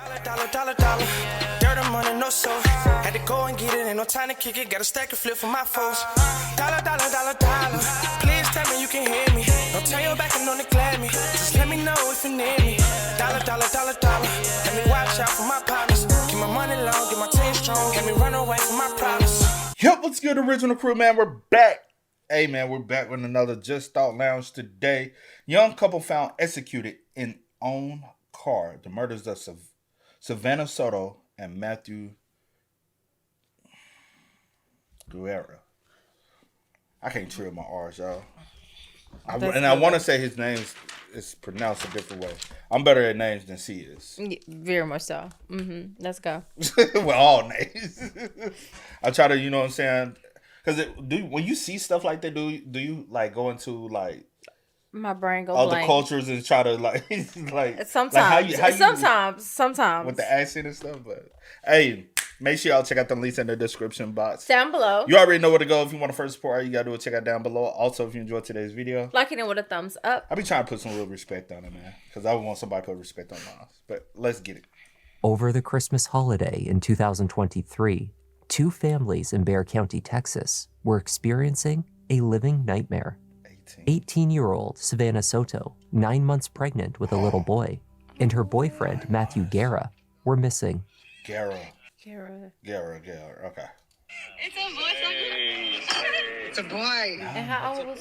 Dollar. Dirt and money, no soul. Had to go and get it, ain't no time to kick it. Got a stack and flip for my foes. Dollar. Please tell me you can hear me. Don't turn your back and don't neglect me. Just let me know if you need me. Dollar. Let me watch out for my partners. Keep my money long, get my team strong. Let me run away from my problems. Yep, what's good, original crew, man? We're back. Hey, man, we're back with another Just Thought Lounge today. Young couple found executed in own car. The murders of Savannah Soto and Matthew Guerra. I can't trill my R's, y'all. I want to say his name is pronounced a different way. I'm better at names than C is. Yeah, very much so. Let's go. Well, all names. I try to, you know what I'm saying? Because when you see stuff like that, do you like go into like my brain goes all blank. The cultures and try to like sometimes like how you, sometimes with the accent and stuff. But hey, make sure y'all check out the links in the description box down below. You already know where to go if you want to first support. All you gotta do is check out down below. Also, if you enjoyed today's video, like it with a thumbs up. I be trying to put some real respect on it, man, because I would want somebody to put respect on mine. But let's get it. Over the Christmas holiday in 2023, two families in Bexar County, Texas, were experiencing a living nightmare. 18-year-old Savannah Soto, 9 months pregnant with a little boy, and her boyfriend, Matthew Guerra, were missing. Guerra. Okay. It's a boy. And how old was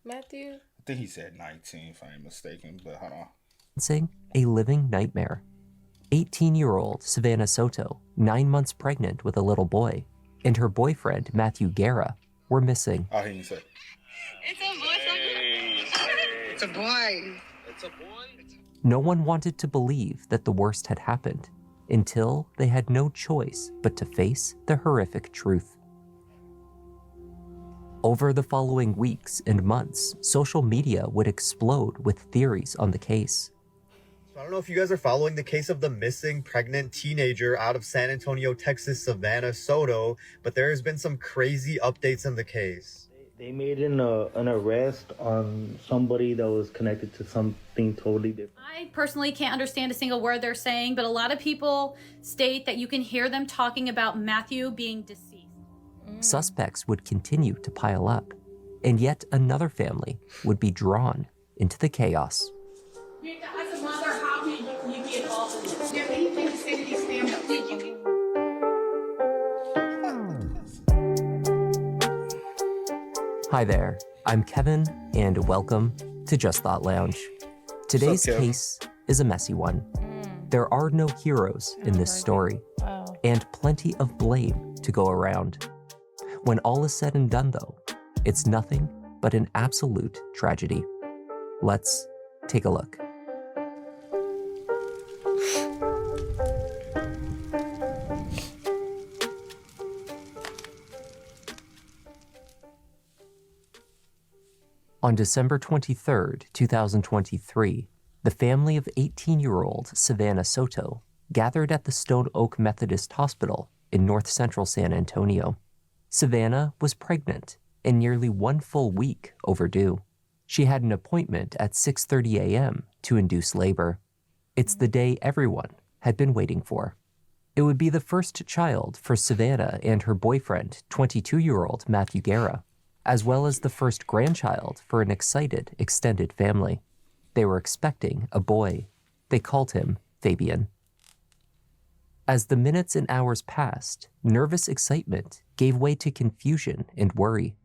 Matthew? I think he said 19, if I ain't mistaken, but hold on. A living nightmare. 18-year-old Savannah Soto, 9 months pregnant with a little boy, and her boyfriend, Matthew Guerra, were missing. Oh, he didn't say. It's a boy. No one wanted to believe that the worst had happened until they had no choice but to face the horrific truth. Over the following weeks and months, social media would explode with theories on the case. I don't know if you guys are following the case of the missing pregnant teenager out of San Antonio, Texas, Savannah Soto, but there has been some crazy updates in the case. They made an arrest on somebody that was connected to something totally different. I personally can't understand a single word they're saying, but a lot of people state that you can hear them talking about Matthew being deceased. Suspects would continue to pile up, and yet another family would be drawn into the chaos. As a mother, how can you be involved in this? Do you have anything to say to these families? Hi there, I'm Kevin, and welcome to Just Thought Lounge. Today's case is a messy one. There are no heroes in this story, and plenty of blame to go around. When all is said and done, though, it's nothing but an absolute tragedy. Let's take a look. On December 23rd, 2023, the family of 18-year-old Savannah Soto gathered at the Stone Oak Methodist Hospital in north central San Antonio. Savannah was pregnant and nearly 1 full week overdue. She had an appointment at 6:30 a.m. to induce labor. It's the day everyone had been waiting for. It would be the first child for Savannah and her boyfriend, 22-year-old Matthew Guerra, as well as the first grandchild for an excited extended family. They were expecting a boy. They called him Fabian. As the minutes and hours passed, nervous excitement gave way to confusion and worry.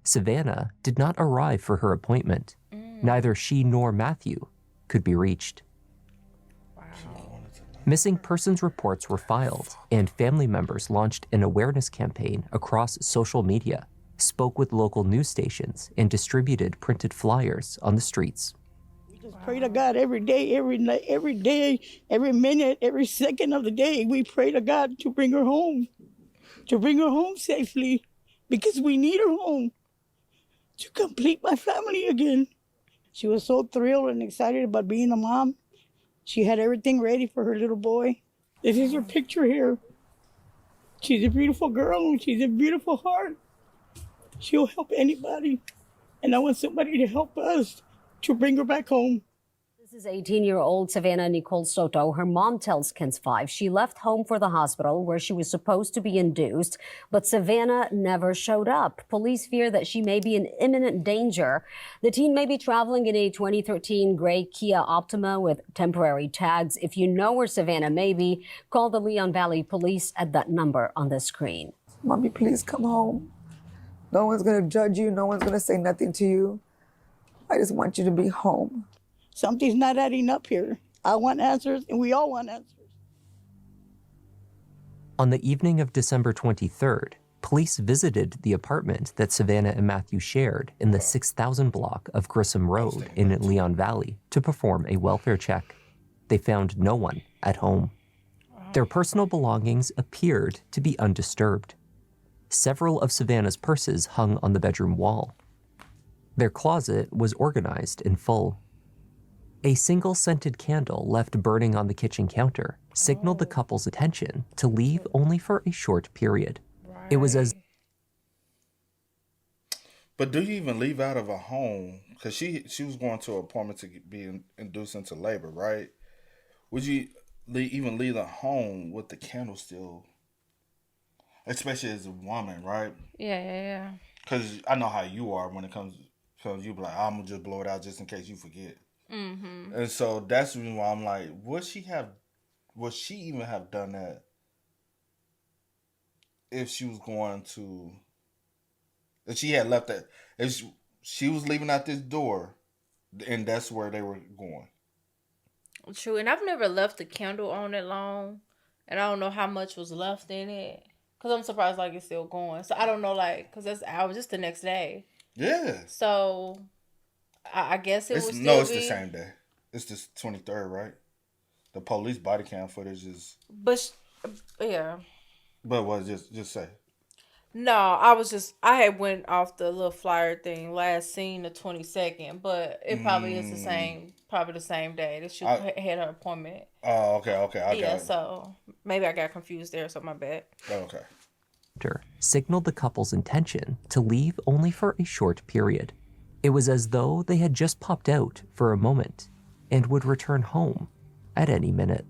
Savannah did not arrive for her appointment. Neither she nor Matthew could be reached. Missing persons reports were filed, and family members launched an awareness campaign across social media, spoke with local news stations, and distributed printed flyers on the streets. We just pray to God every day, every night, every day, every minute, every second of the day. We pray to God to bring her home safely, because we need her home to complete my family again. She was so thrilled and excited about being a mom. She had everything ready for her little boy. This is her picture here. She's a beautiful girl. She's a beautiful heart. She'll help anybody. And I want somebody to help us to bring her back home. This This is 18-year-old Savannah Nicole Soto. Her mom tells KENS 5 she left home for the hospital where she was supposed to be induced, but Savannah never showed up. Police fear that she may be in imminent danger. The teen may be traveling in a 2013 gray Kia Optima with temporary tags. If you know where Savannah may be, call the Leon Valley Police at that number on the screen. Mommy, please come home. No one's going to judge you. No one's going to say nothing to you. I just want you to be home. Something's not adding up here. I want answers, and we all want answers. On the evening of December 23rd, police visited the apartment that Savannah and Matthew shared in the 6000 block of Grissom Road in Leon Valley to perform a welfare check. They found no one at home. Their personal belongings appeared to be undisturbed. Several of Savannah's purses hung on the bedroom wall. Their closet was organized in full. A single scented candle left burning on the kitchen counter signaled the couple's intention to leave only for a short period. It was as... But do you even leave out of a home? Because she was going to an appointment to be induced into labor, right? Would you even leave the home with the candle still? Especially as a woman, right? Yeah. Because I know how you are when it comes to you be like, I'm going to just blow it out just in case you forget. Mm-hmm. And so that's the reason why I'm like, would she even have done that if she was going to, if she had left that, if she was leaving out this door and that's where they were going? True, and I've never left the candle on it long, and I don't know how much was left in it, because I'm surprised like it's still going. So I don't know, like, because that's hours, just the next day. Yeah. So I guess it was still No, it's the same day. It's the 23rd, right? The police body cam footage is... But, yeah. But what, just say? No, I had went off the little flyer thing, last seen the 22nd, but it probably is the same day that she had her appointment. Oh, okay, I got it. So maybe I got confused there, so my bad. Okay. Signaled the couple's intention to leave only for a short period. It was as though they had just popped out for a moment and would return home at any minute.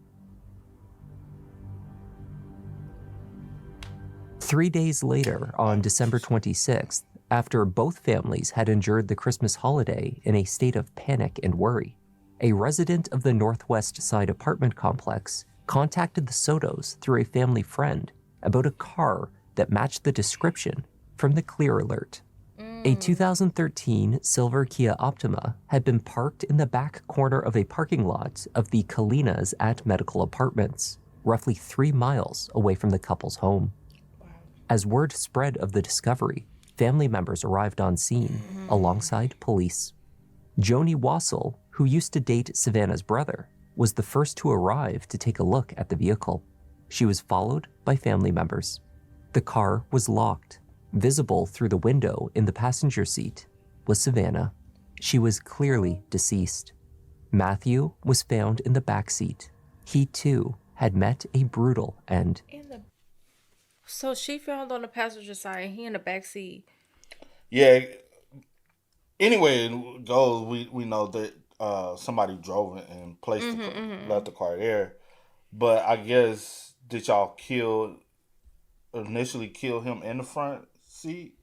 3 days later, on December 26th, after both families had endured the Christmas holiday in a state of panic and worry, a resident of the Northwest Side apartment complex contacted the Sotos through a family friend about a car that matched the description from the Clear Alert. A 2013 silver Kia Optima had been parked in the back corner of a parking lot of the Kalinas at Medical Apartments, roughly 3 miles away from the couple's home. As word spread of the discovery, family members arrived on scene alongside police. Joni Wassel, who used to date Savannah's brother, was the first to arrive to take a look at the vehicle. She was followed by family members. The car was locked. Visible through the window in the passenger seat was Savannah. She was clearly deceased. Matthew was found in the back seat. He too had met a brutal end. So she found on the passenger side and he in the back seat. Yeah. Anyway, it goes, we know that somebody drove it and placed left the car there. But I guess, did y'all initially kill him in the front seat?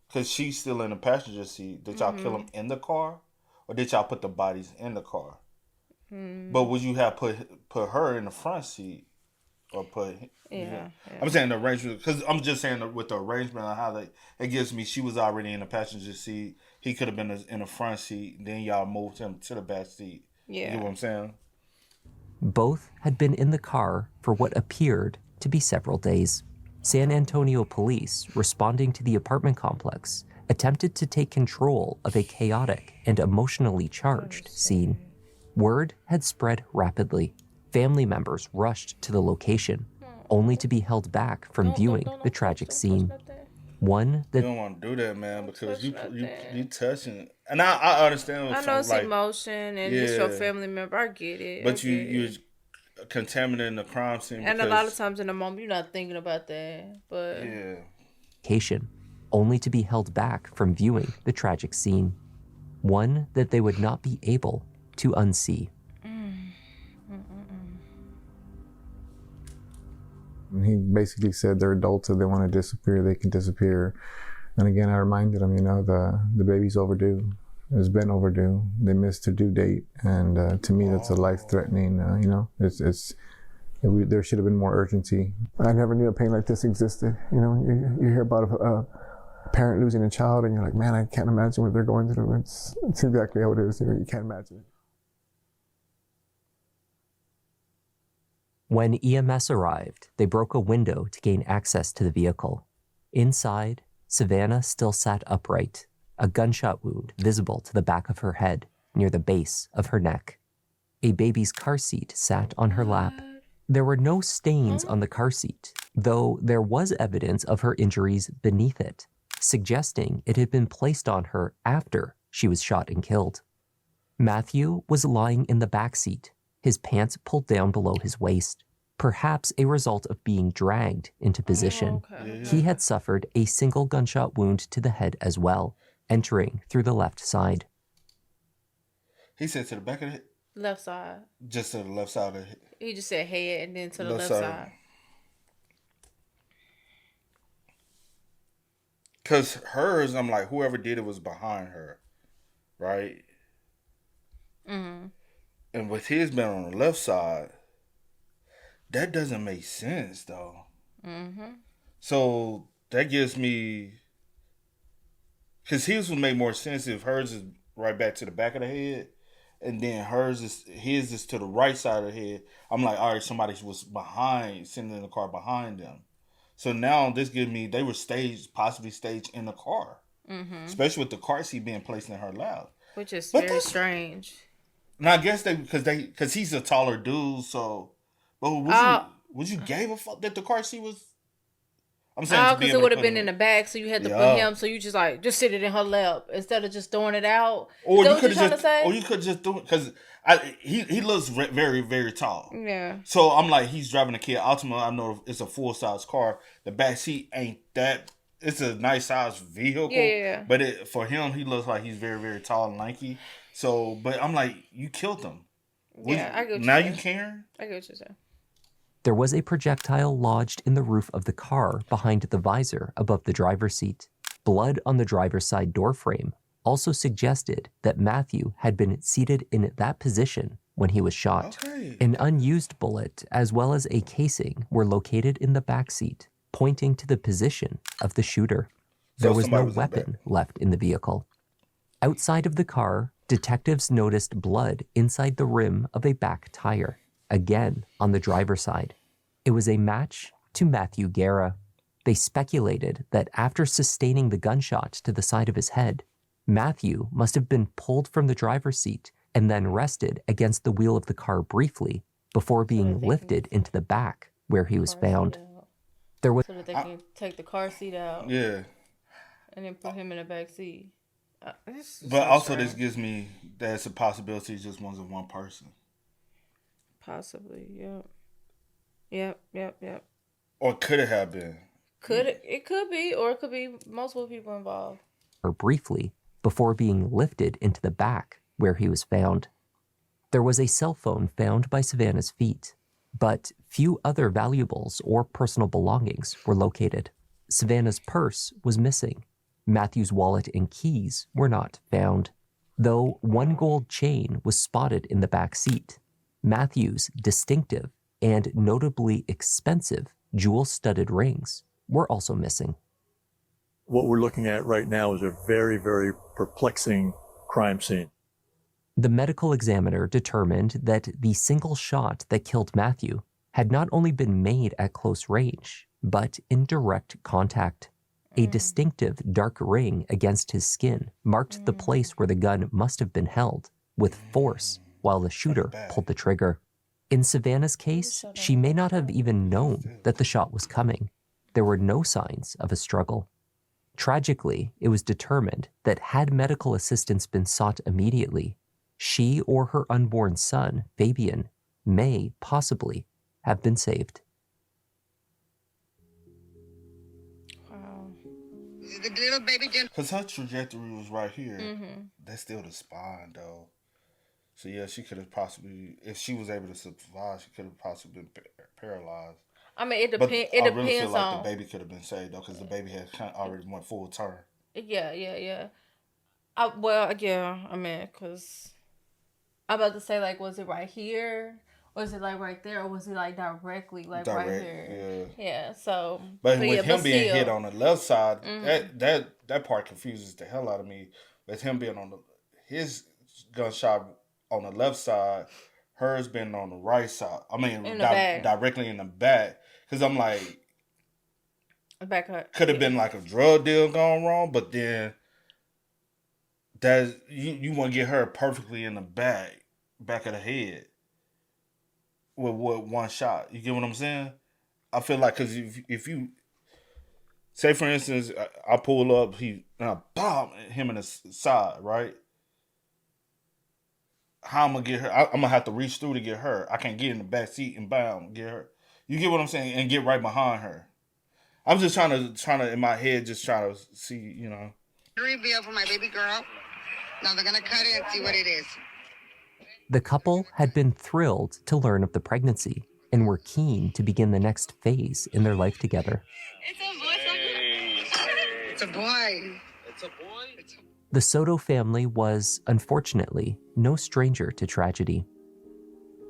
Because she's still in the passenger seat. Did y'all kill him in the car? Or did y'all put the bodies in the car? But would you have put her in the front seat? Or put... Yeah. I'm saying the arrangement, because I'm just saying with the arrangement on how it gives me, she was already in the passenger seat. He could have been in the front seat. Then y'all moved him to the back seat. Yeah. You know what I'm saying? Both had been in the car for what appeared to be several days. San Antonio police, responding to the apartment complex, attempted to take control of a chaotic and emotionally charged scene. Word had spread rapidly. Family members rushed to the location, only to be held back from viewing the tragic scene. One that... You don't want to do that, man, because you touching... And I understand what I know it's like, emotion and it's your family member. I get it. But you're contaminating the crime scene. And a lot of times in the moment, you're not thinking about that. But only to be held back from viewing the tragic scene. One that they would not be able to unsee. He basically said they're adults, if they want to disappear, they can disappear. And again, I reminded him, the baby's overdue. It's been overdue. They missed their due date, and to me, that's a life-threatening. There should have been more urgency. I never knew a pain like this existed. You hear about a parent losing a child, and you're like, man, I can't imagine what they're going through. It's exactly how it is. You can't imagine it. When EMS arrived, they broke a window to gain access to the vehicle. Inside, Savannah still sat upright, a gunshot wound visible to the back of her head, near the base of her neck. A baby's car seat sat on her lap. There were no stains on the car seat, though there was evidence of her injuries beneath it, suggesting it had been placed on her after she was shot and killed. Matthew was lying in the back seat, his pants pulled down below his waist, perhaps a result of being dragged into position. He had suffered a single gunshot wound to the head as well, entering through the left side. He said to the back of the head? Left side. Just to the left side of the head. He just said head and then to the left side. Because hers, I'm like, whoever did it was behind her, right? Mm-hmm. And with his being on the left side, that doesn't make sense, though. Mm-hmm. So that gives me... Because his would make more sense if hers is right back to the back of the head, and then his is to the right side of the head. I'm like, all right, somebody was behind, sitting in the car behind them. So now this gives me, they were possibly staged in the car. Mm-hmm. Especially with the car seat being placed in her lap. Which is very strange. And I guess because he's a taller dude, so... But would you gave a fuck that the car seat was... I'm saying because it would have been in the back, so you had to put him, so you just sit it in her lap instead of just throwing it out. Or you could have just do it, because he looks very, very tall. Yeah. So I'm like, he's driving a Kia Altima. I know it's a full-size car. The back seat ain't that... It's a nice-size vehicle. Yeah. But for him, he looks like he's very, very tall and lanky. So, but I'm like, you killed him. Yeah, I get what now you're you saying. caring? I get what you're saying. There was a projectile lodged in the roof of the car behind the visor above the driver's seat. Blood on the driver's side door frame also suggested that Matthew had been seated in that position when he was shot. Okay. An unused bullet as well as a casing were located in the back seat, pointing to the position of the shooter. There was no weapon left in the vehicle. Outside of the car, detectives noticed blood inside the rim of a back tire, again on the driver's side. It was a match to Matthew Guerra. They speculated that after sustaining the gunshot to the side of his head, Matthew must have been pulled from the driver's seat and then rested against the wheel of the car briefly before being lifted into the back where he was found. There was so that they can take the car seat out. Yeah. And then put him in the back seat. But also this gives me that it's a possibility it just wasn't one person. Possibly, yep. Or could it have been? It could be, or it could be multiple people involved. Or briefly before being lifted into the back where he was found. There was a cell phone found by Savannah's feet, but few other valuables or personal belongings were located. Savannah's purse was missing. Matthew's wallet and keys were not found, though one gold chain was spotted in the back seat. Matthew's distinctive and notably expensive jewel-studded rings were also missing. What we're looking at right now is a very, very perplexing crime scene. The medical examiner determined that the single shot that killed Matthew had not only been made at close range, but in direct contact. A distinctive dark ring against his skin marked the place where the gun must have been held, with force, while the shooter pulled the trigger. In Savannah's case, she may not have even known that the shot was coming. There were no signs of a struggle. Tragically, it was determined that had medical assistance been sought immediately, she or her unborn son, Fabian, may possibly have been saved. The little baby didn't. Because her trajectory was right here. Mm-hmm. That's still the spine, though. So yeah, she could have possibly, if she was able to survive, she could have possibly been paralyzed. I mean, it But depends. I It really feel depends like on. the baby could have been saved though, because the baby had already went full term. Yeah. Yeah. I mean, cause I'm about to say, like, was it right here? Or was it like right there? Or was it like directly like right here? Yeah. So But with yeah, him being still. hit on the left side, that part confuses the hell out of me. With him being on his gunshot on the left side, hers being on the right side. I mean, In the back. directly in the back. Because I'm like, back up. Could have been like a drug deal gone wrong, but then that you want to get her perfectly in the back of the head with one shot. You get what I'm saying? I feel like because if you say for instance, I pull up, bomb him in the side, right? How I'm gonna get her? I'm gonna have to reach through to get her. I can't get in the back seat and bam, get her. You get what I'm saying? And get right behind her. I'm just trying to in my head, just trying to see, you know. Reveal for my baby girl. Now they're gonna cut it and see what it is. The couple had been thrilled to learn of the pregnancy and were keen to begin the next phase in their life together. It's a boy. It's a boy. The Soto family was, unfortunately, no stranger to tragedy.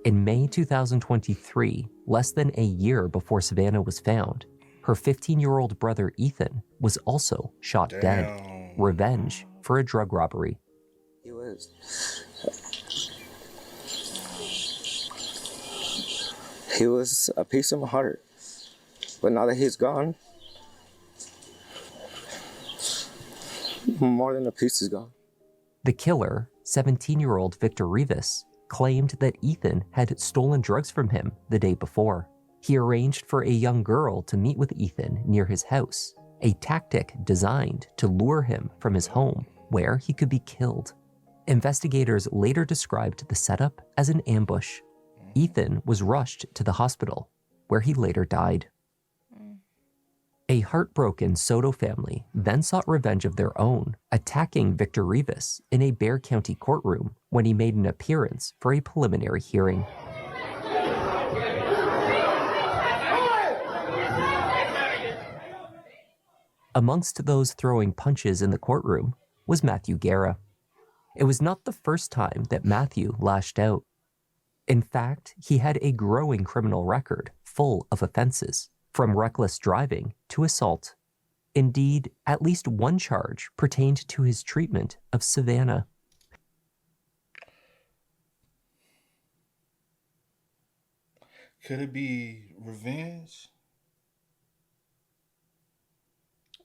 In May 2023, less than a year before Savannah was found, her 15-year-old brother Ethan was also shot dead. Revenge for a drug robbery. He was a piece of my heart. But now that he's gone, more than a piece is gone. The killer, 17-year-old Victor Rivas, claimed that Ethan had stolen drugs from him the day before. He arranged for a young girl to meet with Ethan near his house, a tactic designed to lure him from his home, where he could be killed. Investigators later described the setup as an ambush. Ethan was rushed to the hospital, where he later died. A heartbroken Soto family then sought revenge of their own, attacking Victor Rivas in a Bexar County courtroom when he made an appearance for a preliminary hearing. Amongst those throwing punches in the courtroom was Matthew Guerra. It was not the first time that Matthew lashed out. In fact, he had a growing criminal record full of offenses, from reckless driving to assault. Indeed, at least one charge pertained to his treatment of Savannah. Could it be revenge?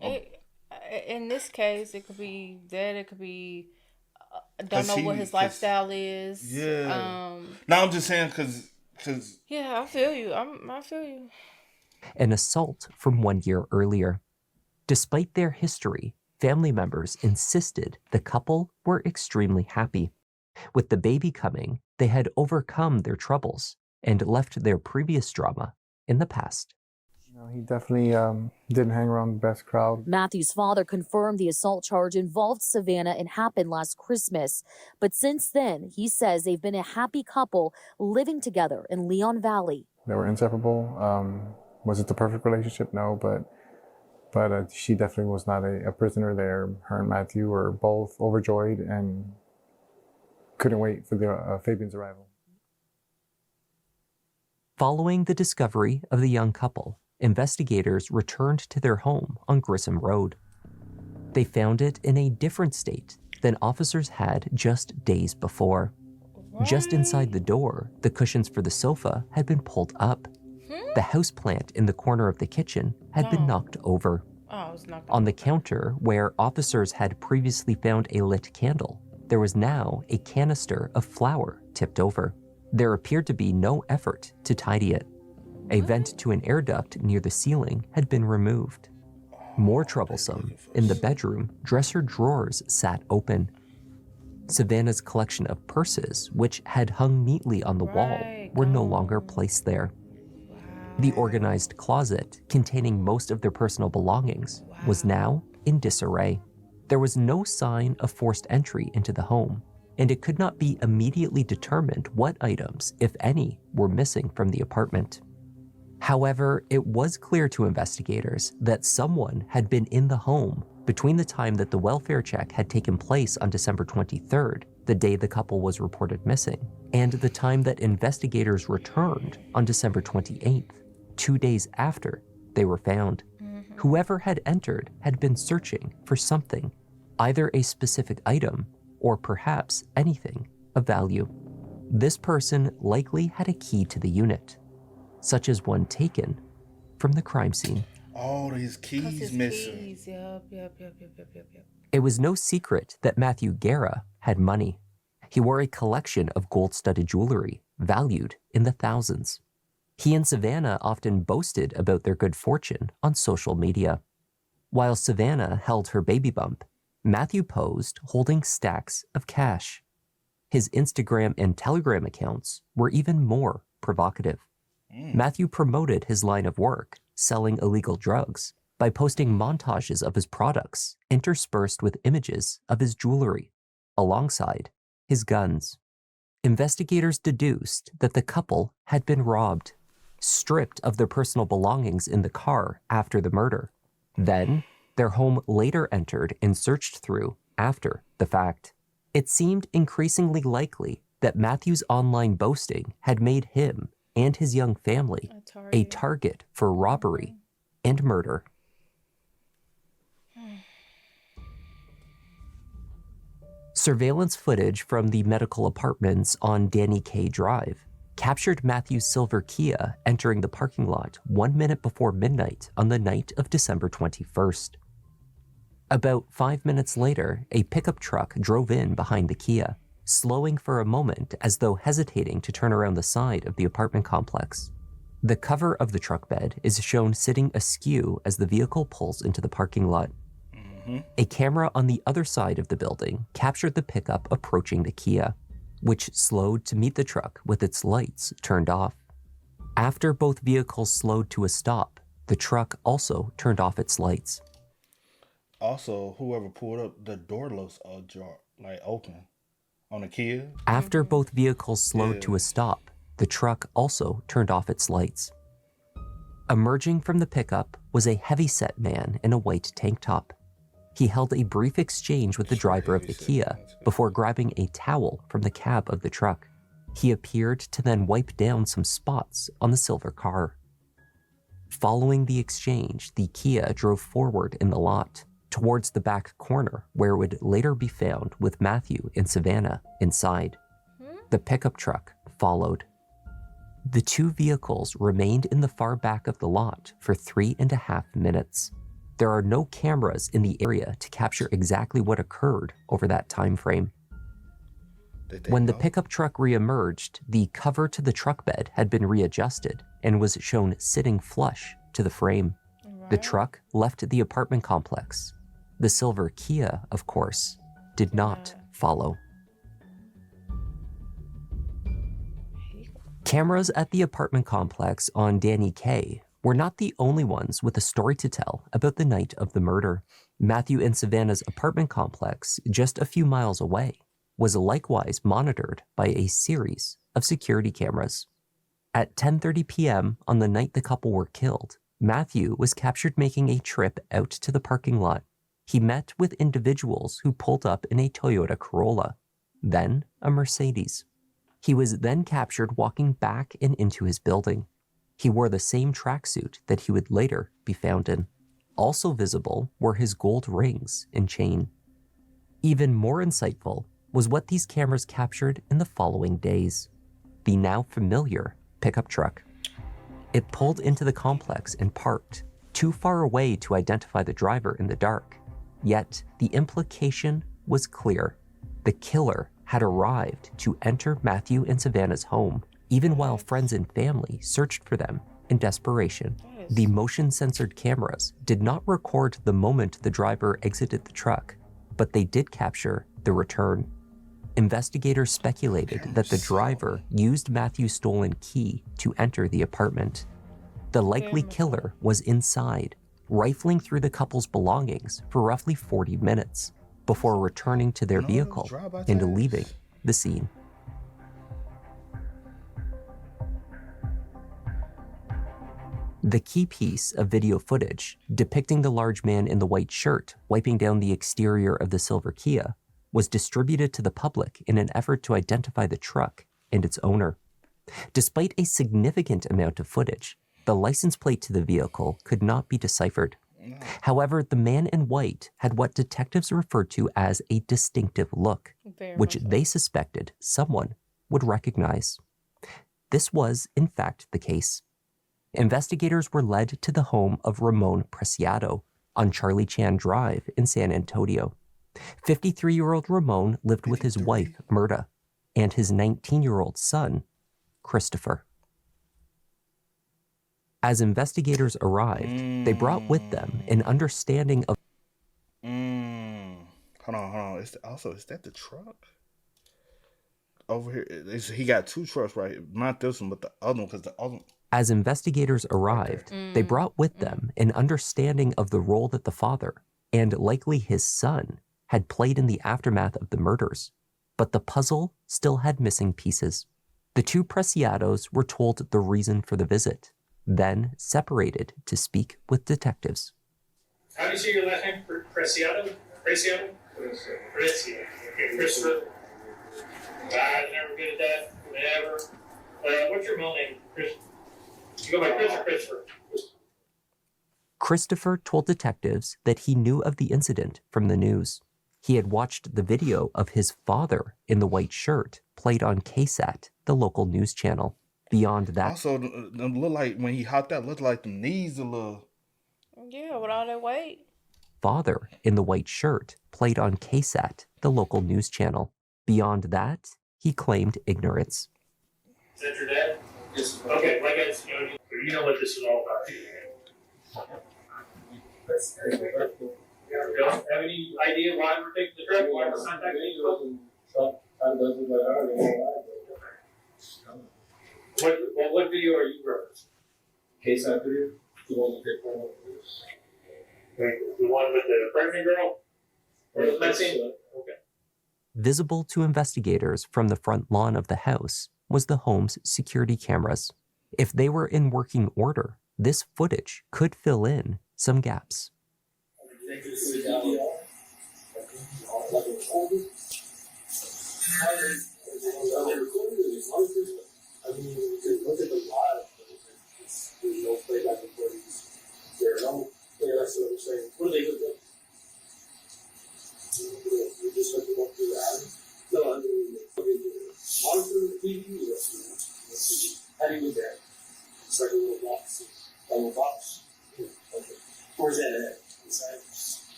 In this case, it could be that. It could be. Don't know what his lifestyle is. Yeah. No, I'm just saying because. Yeah, I feel you. I feel you. An assault from 1 year earlier. Despite their history, family members insisted the couple were extremely happy. With the baby coming, they had overcome their troubles and left their previous drama in the past. He definitely didn't hang around the best crowd. Matthew's father confirmed the assault charge involved Savannah and happened last Christmas. But since then, he says they've been a happy couple living together in Leon Valley. They were inseparable. Was it the perfect relationship? No, but she definitely was not a prisoner there. Her and Matthew were both overjoyed and couldn't wait for the Fabian's arrival. Following the discovery of the young couple, investigators returned to their home on Grissom Road. They found it in a different state than officers had just days before. Just inside the door, the cushions for the sofa had been pulled up. The houseplant in the corner of the kitchen had been knocked over. On the counter, where officers had previously found a lit candle, there was now a canister of flour tipped over. There appeared to be no effort to tidy it. A vent to an air duct near the ceiling had been removed. More troublesome, in the bedroom, dresser drawers sat open. Savannah's collection of purses, which had hung neatly on the wall, were no longer placed there. The organized closet, containing most of their personal belongings, was now in disarray. There was no sign of forced entry into the home. and it could not be immediately determined what items, if any, were missing from the apartment. However, it was clear to investigators that someone had been in the home between the time that the welfare check had taken place on December 23rd, the day the couple was reported missing, and the time that investigators returned on December 28th, 2 days after they were found. Whoever had entered had been searching for something, either a specific item or perhaps anything of value. This person likely had a key to the unit, such as one taken from the crime scene. Oh, his keys missing. Yep. It was no secret that Matthew Guerra had money. He wore a collection of gold-studded jewelry, valued in the thousands. He and Savannah often boasted about their good fortune on social media. While Savannah held her baby bump, Matthew posed holding stacks of cash. His Instagram and Telegram accounts were even more provocative. Matthew promoted his line of work, selling illegal drugs, by posting montages of his products interspersed with images of his jewelry, alongside his guns. Investigators deduced that the couple had been robbed, stripped of their personal belongings in the car after the murder. Then, their home later entered and searched through after the fact. It seemed increasingly likely that Matthew's online boasting had made him and his young family a target for robbery and murder. Surveillance footage from the medical apartments on Danny K Drive captured Matthew's silver Kia entering the parking lot 1 minute before midnight on the night of December 21st. About 5 minutes later, a pickup truck drove in behind the Kia, slowing for a moment as though hesitating to turn around the side of the apartment complex. The cover of the truck bed is shown sitting askew as the vehicle pulls into the parking lot. A camera on the other side of the building captured the pickup approaching the Kia, which slowed to meet the truck with its lights turned off. After both vehicles slowed to a stop, the truck also turned off its lights. Also, whoever pulled up, the door looks ajar, like open on the Kia. After both vehicles slowed to a stop, the truck also turned off its lights. Emerging from the pickup was a heavy-set man in a white tank top. He held a brief exchange with the driver of the Kia before grabbing a towel from the cab of the truck. He appeared to then wipe down some spots on the silver car. Following the exchange, the Kia drove forward in the lot, towards the back corner where it would later be found with Matthew and Savannah inside. The pickup truck followed. The two vehicles remained in the far back of the lot for 3.5 minutes. There are no cameras in the area to capture exactly what occurred over that time frame. When the pickup truck reemerged, the cover to the truck bed had been readjusted and was shown sitting flush to the frame. The truck left the apartment complex. The silver Kia, of course, did not follow. Cameras at the apartment complex on Danny K were not the only ones with a story to tell about the night of the murder. Matthew and Savannah's apartment complex, just a few miles away, was likewise monitored by a series of security cameras. At 10:30 p.m. on the night the couple were killed, Matthew was captured making a trip out to the parking lot. He met with individuals who pulled up in a Toyota Corolla, then a Mercedes. He was then captured walking back and into his building. He wore the same tracksuit that he would later be found in. Also visible were his gold rings and chain. Even more insightful was what these cameras captured in the following days. The now familiar pickup truck. It pulled into the complex and parked, too far away to identify the driver in the dark. Yet the implication was clear. The killer had arrived to enter Matthew and Savannah's home, even while friends and family searched for them in desperation. The motion-censored cameras did not record the moment the driver exited the truck, but they did capture the return. Investigators speculated that the driver used Matthew's stolen key to enter the apartment. The likely killer was inside, rifling through the couple's belongings for roughly 40 minutes before returning to their vehicle and leaving the scene. The key piece of video footage depicting the large man in the white shirt wiping down the exterior of the silver Kia was distributed to the public in an effort to identify the truck and its owner. Despite a significant amount of footage, the license plate to the vehicle could not be deciphered. However, the man in white had what detectives referred to as a distinctive look, which they suspected someone would recognize. This was, in fact, the case. Investigators were led to the home of Ramon Preciado on Charlie Chan Drive in San Antonio. 53-year-old Ramon lived with his wife, Myrta, and his 19-year-old son, Christopher. As investigators arrived, they brought with them an understanding of... Hold on. Is that the truck? Over here, he got two trucks right here. Not this one, but the other one, because the other one... As investigators arrived, they brought with them an understanding of the role that the father, and likely his son, had played in the aftermath of the murders. But the puzzle still had missing pieces. The two Preciados were told the reason for the visit, then separated to speak with detectives. How do you say your last name? Preciado? Preciado? Preciado. Okay, Christopher. I was never good at that. Never. What's your middle name? Chris? You go by Chris or Christopher? Christopher told detectives that he knew of the incident from the news. He had watched the video of his father in the white shirt played on KSAT, the local news channel. Beyond that... Also, look like when he hopped out, looked like the knees a little... Yeah, with all that weight. Father in the white shirt played on KSAT, the local news channel. Beyond that, he claimed ignorance. Is that your dad? Yes. Okay, like I said, you know what this is all about. You don't have any idea why we're taking the truck? Why we're contacting you? What video are you referencing? KSAT video? The one with the pregnant girl? Or the missing? Okay. Visible to investigators from the front lawn of the house was the home's security cameras. If they were in working order, this footage could fill in some gaps.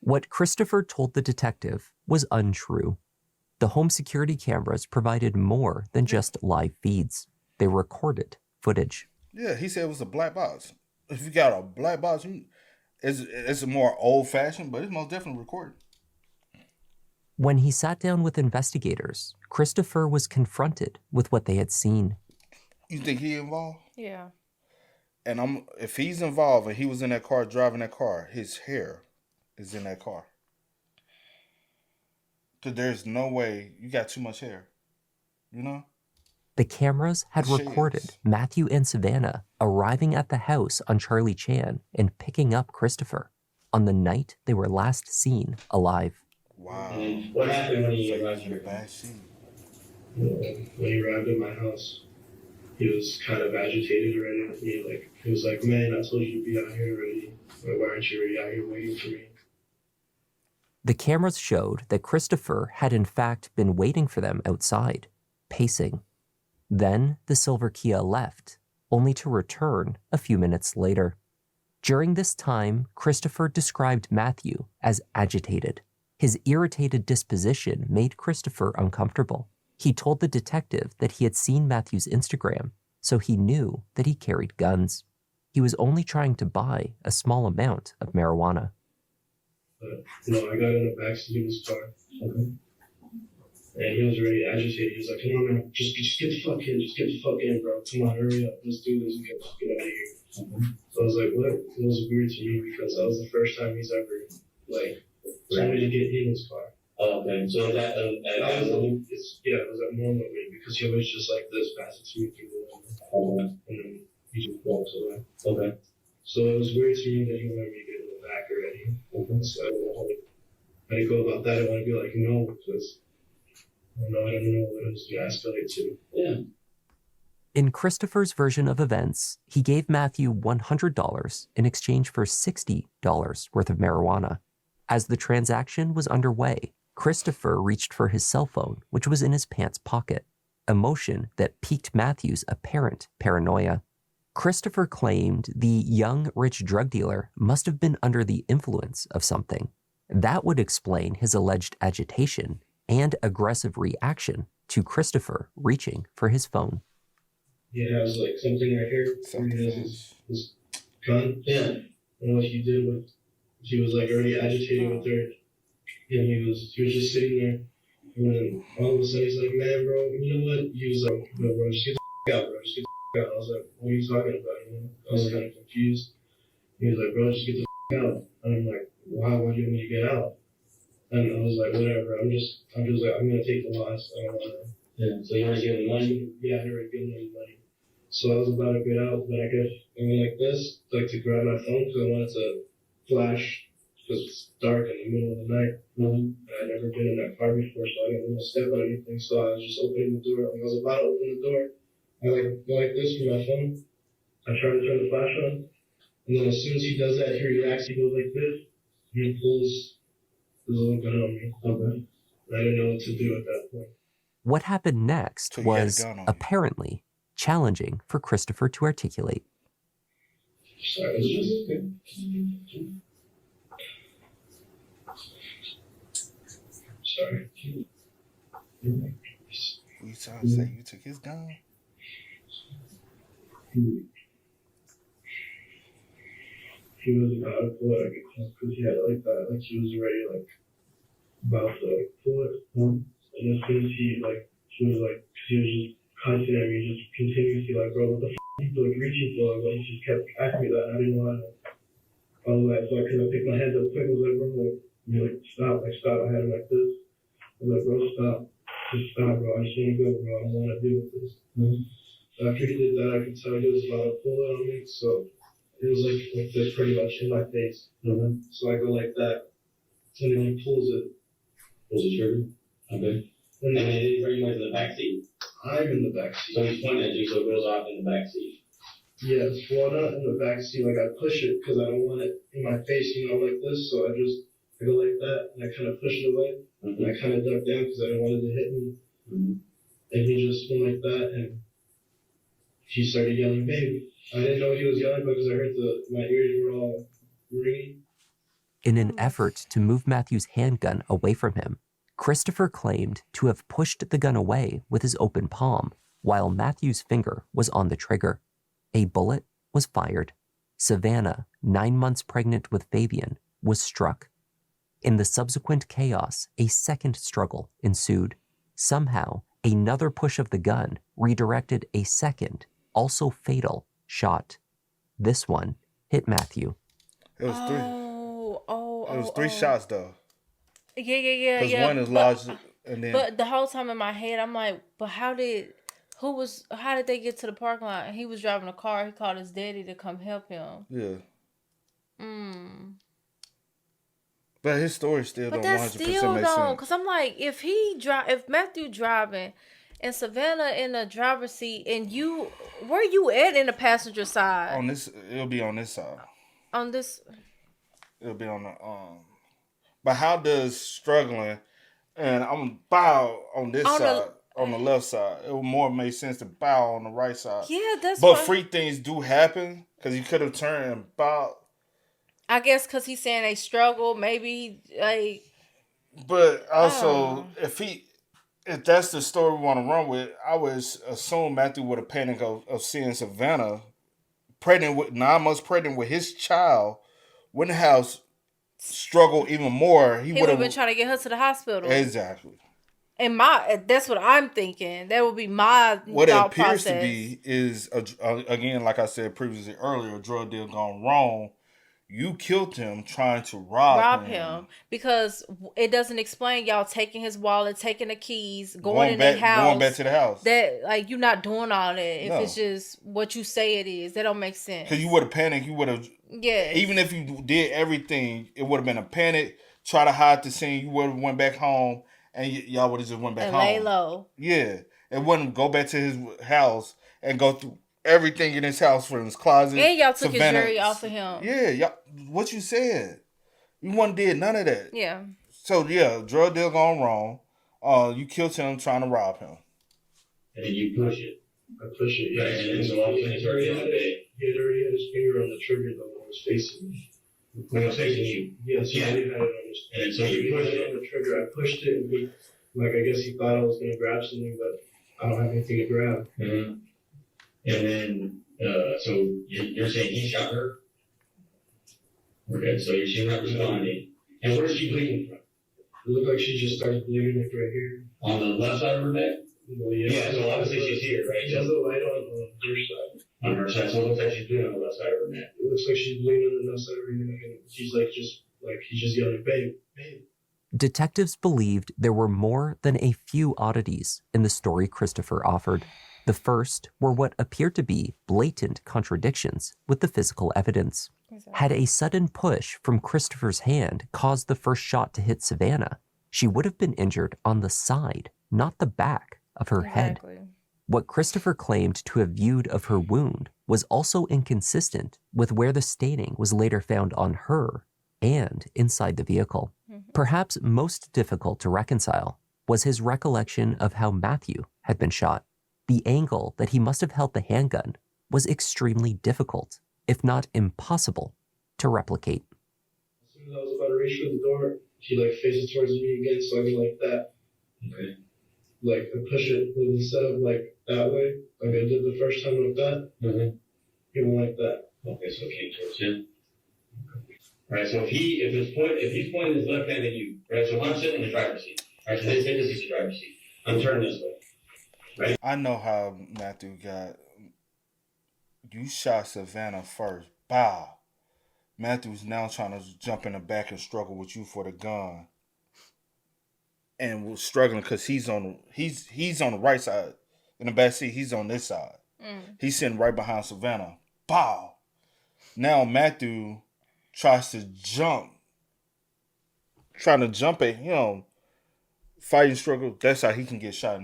What Christopher told the detective was untrue. The home security cameras provided more than just live feeds. They recorded footage. Yeah, he said it was a black box. If you got a black box, it's more old-fashioned, but it's most definitely recorded. When he sat down with investigators, Christopher was confronted with what they had seen. You think he involved? Yeah. And if he's involved and he was in that car, driving that car, his hair is in that car. Because there's no way you got too much hair, you know? The cameras had recorded Matthew and Savannah arriving at the house on Charlie Chan and picking up Christopher on the night they were last seen alive. Wow. And what happened when he arrived here? When he arrived at my house, he was kind of agitated already with me. Like, he was like, man, I told you to be out here already. Why aren't you already out here waiting for me? The cameras showed that Christopher had in fact been waiting for them outside, pacing. Then the silver Kia left, only to return a few minutes later. During this time, Christopher described Matthew as agitated. His irritated disposition made Christopher uncomfortable. He told the detective that he had seen Matthew's Instagram, so he knew that he carried guns. He was only trying to buy a small amount of marijuana. I got in the backseat of his car. And he was already agitated. He was like, come on, man, just get the fuck in. Just get the fuck in, bro. Come on, hurry up. Let's do this. Get out of here. So I was like, what? It was weird to me because that was the first time he's ever, told me to get in his car. Oh, okay. So that it was abnormal because he was just like this, passing to me through the window, and then he just walks away. Okay. So it was weird to me that he wanted me to get in the back already. Okay. So I don't know how to go about that. I want to be like, no, because I don't know what it was going to escalate to. Yeah. In Christopher's version of events, he gave Matthew $100 in exchange for $60 worth of marijuana. As the transaction was underway, Christopher reached for his cell phone, which was in his pants pocket, a motion that piqued Matthew's apparent paranoia. Christopher claimed the young, rich drug dealer must have been under the influence of something. That would explain his alleged agitation and aggressive reaction to Christopher reaching for his phone. He has like something right here. He has his gun. Yeah. And what he did was he was like already agitating with her, and he was just sitting there. And then all of a sudden he's like, "Man, bro, you know what?" He was like, "No, bro, just get the out, bro. Just get the out." I was like, "What are you talking about?" You know? I was kind of confused. He was like, "Bro, just get the out." And I'm like, "Why? Why do you want me to get out?" And I was like, "Whatever. I'm just like, I'm gonna take the loss. I don't want to." Yeah. So you already gave him money? Yeah, I already given him money. So I was about to get out, but I guess I went like this, like to grab my phone because I wanted to flash because it's dark in the middle of the night. Mm-hmm. And I'd never been in that car before, so I didn't want to step on anything. So I was just opening the door. When I was about to open the door, I like go like this with my phone. I try to turn the flash on, and then as soon as he does that, he reacts. He goes like this, and he pulls his little gun on me. Okay. I didn't know what to do at that point. What happened next was apparently challenging for Christopher to articulate. Sorry, it's just okay. Sorry. You trying to say you took his gun? He was about to pull it because he had it like that, like he was already like about to like pull it. And as soon as he was just constant at me, just continuously like, bro, what the f*** are you like reaching for? Like he just kept asking me that, and I didn't know how to follow that, so I couldn't pick my hands up quick. I was like, bro, stop. I had him like this. I was like, bro, stop. Just stop, bro. I just want to go, bro. I don't want to deal with this. Mm-hmm. So after he did that, I could tell he was about to pull it on me, so it was like this pretty much in my face. Mm-hmm. So I go like that, and then he pulls it. Pulls the trigger? Okay. And then are you in the back seat? I'm in the back seat. So he's pointing at you, so it goes off in the back seat. Yes, well, not in the back seat. Like I push it because I don't want it in my face, like this. So I go like that, and I kind of push it away, and I kind of duck down because I didn't want it to hit me. Mm-hmm. And he just went like that, and he started yelling, "Baby!" I didn't know what he was yelling because I heard my ears were all ringing. In an effort to move Matthew's handgun away from him, Christopher claimed to have pushed the gun away with his open palm while Matthew's finger was on the trigger. A bullet was fired. Savannah, 9 months pregnant with Fabian, was struck. In the subsequent chaos, a second struggle ensued. Somehow, another push of the gun redirected a second, also fatal, shot. This one hit Matthew. It was three. It was three shots though. Yeah. Because one is lodged, and then. But the whole time in my head, I'm like, but how did they get to the parking lot? And he was driving a car. He called his daddy to come help him. Yeah. But his story still don't 100% make sense. Because I'm like, if Matthew driving and Savannah in the driver's seat, and where you at in the passenger side? It'll be on this side. On this. It'll be on the But how does struggling and I'm bow on this side, on the left side? It would more make sense to bow on the right side. Yeah, that's. But free things do happen because he could have turned and bowed. I guess because he's saying they struggle, maybe like. But also, if that's the story we want to run with, I would assume Matthew would have panicked of seeing Savannah 9 months pregnant with his child. Wouldn't have struggled even more. He would have been trying to get her to the hospital. Exactly. And that's what I'm thinking. That would be my what thought it appears process. to be is again, like I said previously earlier, a drug deal gone wrong, You killed him trying to rob him. Because it doesn't explain y'all taking his wallet, taking the keys, going back to the house. That like you're not doing all that if No. it's just what you say it is. That don't make sense. Because you would have panicked. You would have. Yes. Even if you did everything, it would have been a panic. Try to hide the scene. You would have went back home, and y'all would have just went back home. Lay low. Yeah, it wouldn't go back to his house and go through everything in his house from his closet. And y'all took Savannah. his jury off of him. Yeah, y'all. What you said. You wouldn't did none of that. Yeah. So yeah, drug deal gone wrong. You killed him trying to rob him. And then you push it. I push it, yeah. And then so all of a sudden he already had his finger on the trigger though when it was facing me. When it was facing you? Yes, he already had it on his finger. And so you pushed it on the trigger. I pushed it and he, like, I guess he thought I was going to grab something, but I don't have anything to grab. Mm-hmm. And then, so you're saying he shot her? Okay, so she's not responding. And where's she bleeding from? It looked like she just started bleeding like right here. On the left side of her neck? Well, yeah. So obviously she's here, right? She has a light on her side. On her side, so it looks like she's bleeding on the left side of her neck. It looks like she's bleeding on the left side of her neck, and she's like he's just yelling, babe, babe. Detectives believed there were more than a few oddities in the story Christopher offered. The first were what appeared to be blatant contradictions with the physical evidence. Had a sudden push from Christopher's hand caused the first shot to hit Savannah, she would have been injured on the side, not the back of her head. What Christopher claimed to have viewed of her wound was also inconsistent with where the staining was later found on her and inside the vehicle. Perhaps most difficult to reconcile was his recollection of how Matthew had been shot. The angle that he must have held the handgun was extremely difficult, if not impossible, to replicate. As soon as I was about to reach for the door, she like faces towards me again, so I go like that. Okay. Like I push it instead of like that way, like I did the first time like that. Mm-hmm. It went like that. Okay, so it came towards him. Right, so if he's pointing his left hand at you, right? So I'm sitting in the driver's seat. Right, so this is the driver's seat. I'm turning this way. Right? I know how Matthew got. You shot Savannah first. Bow. Matthew's now trying to jump in the back and struggle with you for the gun. And was struggling because he's on the right side. In the back seat, he's on this side. He's sitting right behind Savannah. Bow. Now Matthew tries to jump. Trying to jump at him. Fighting struggle. That's how he can get shot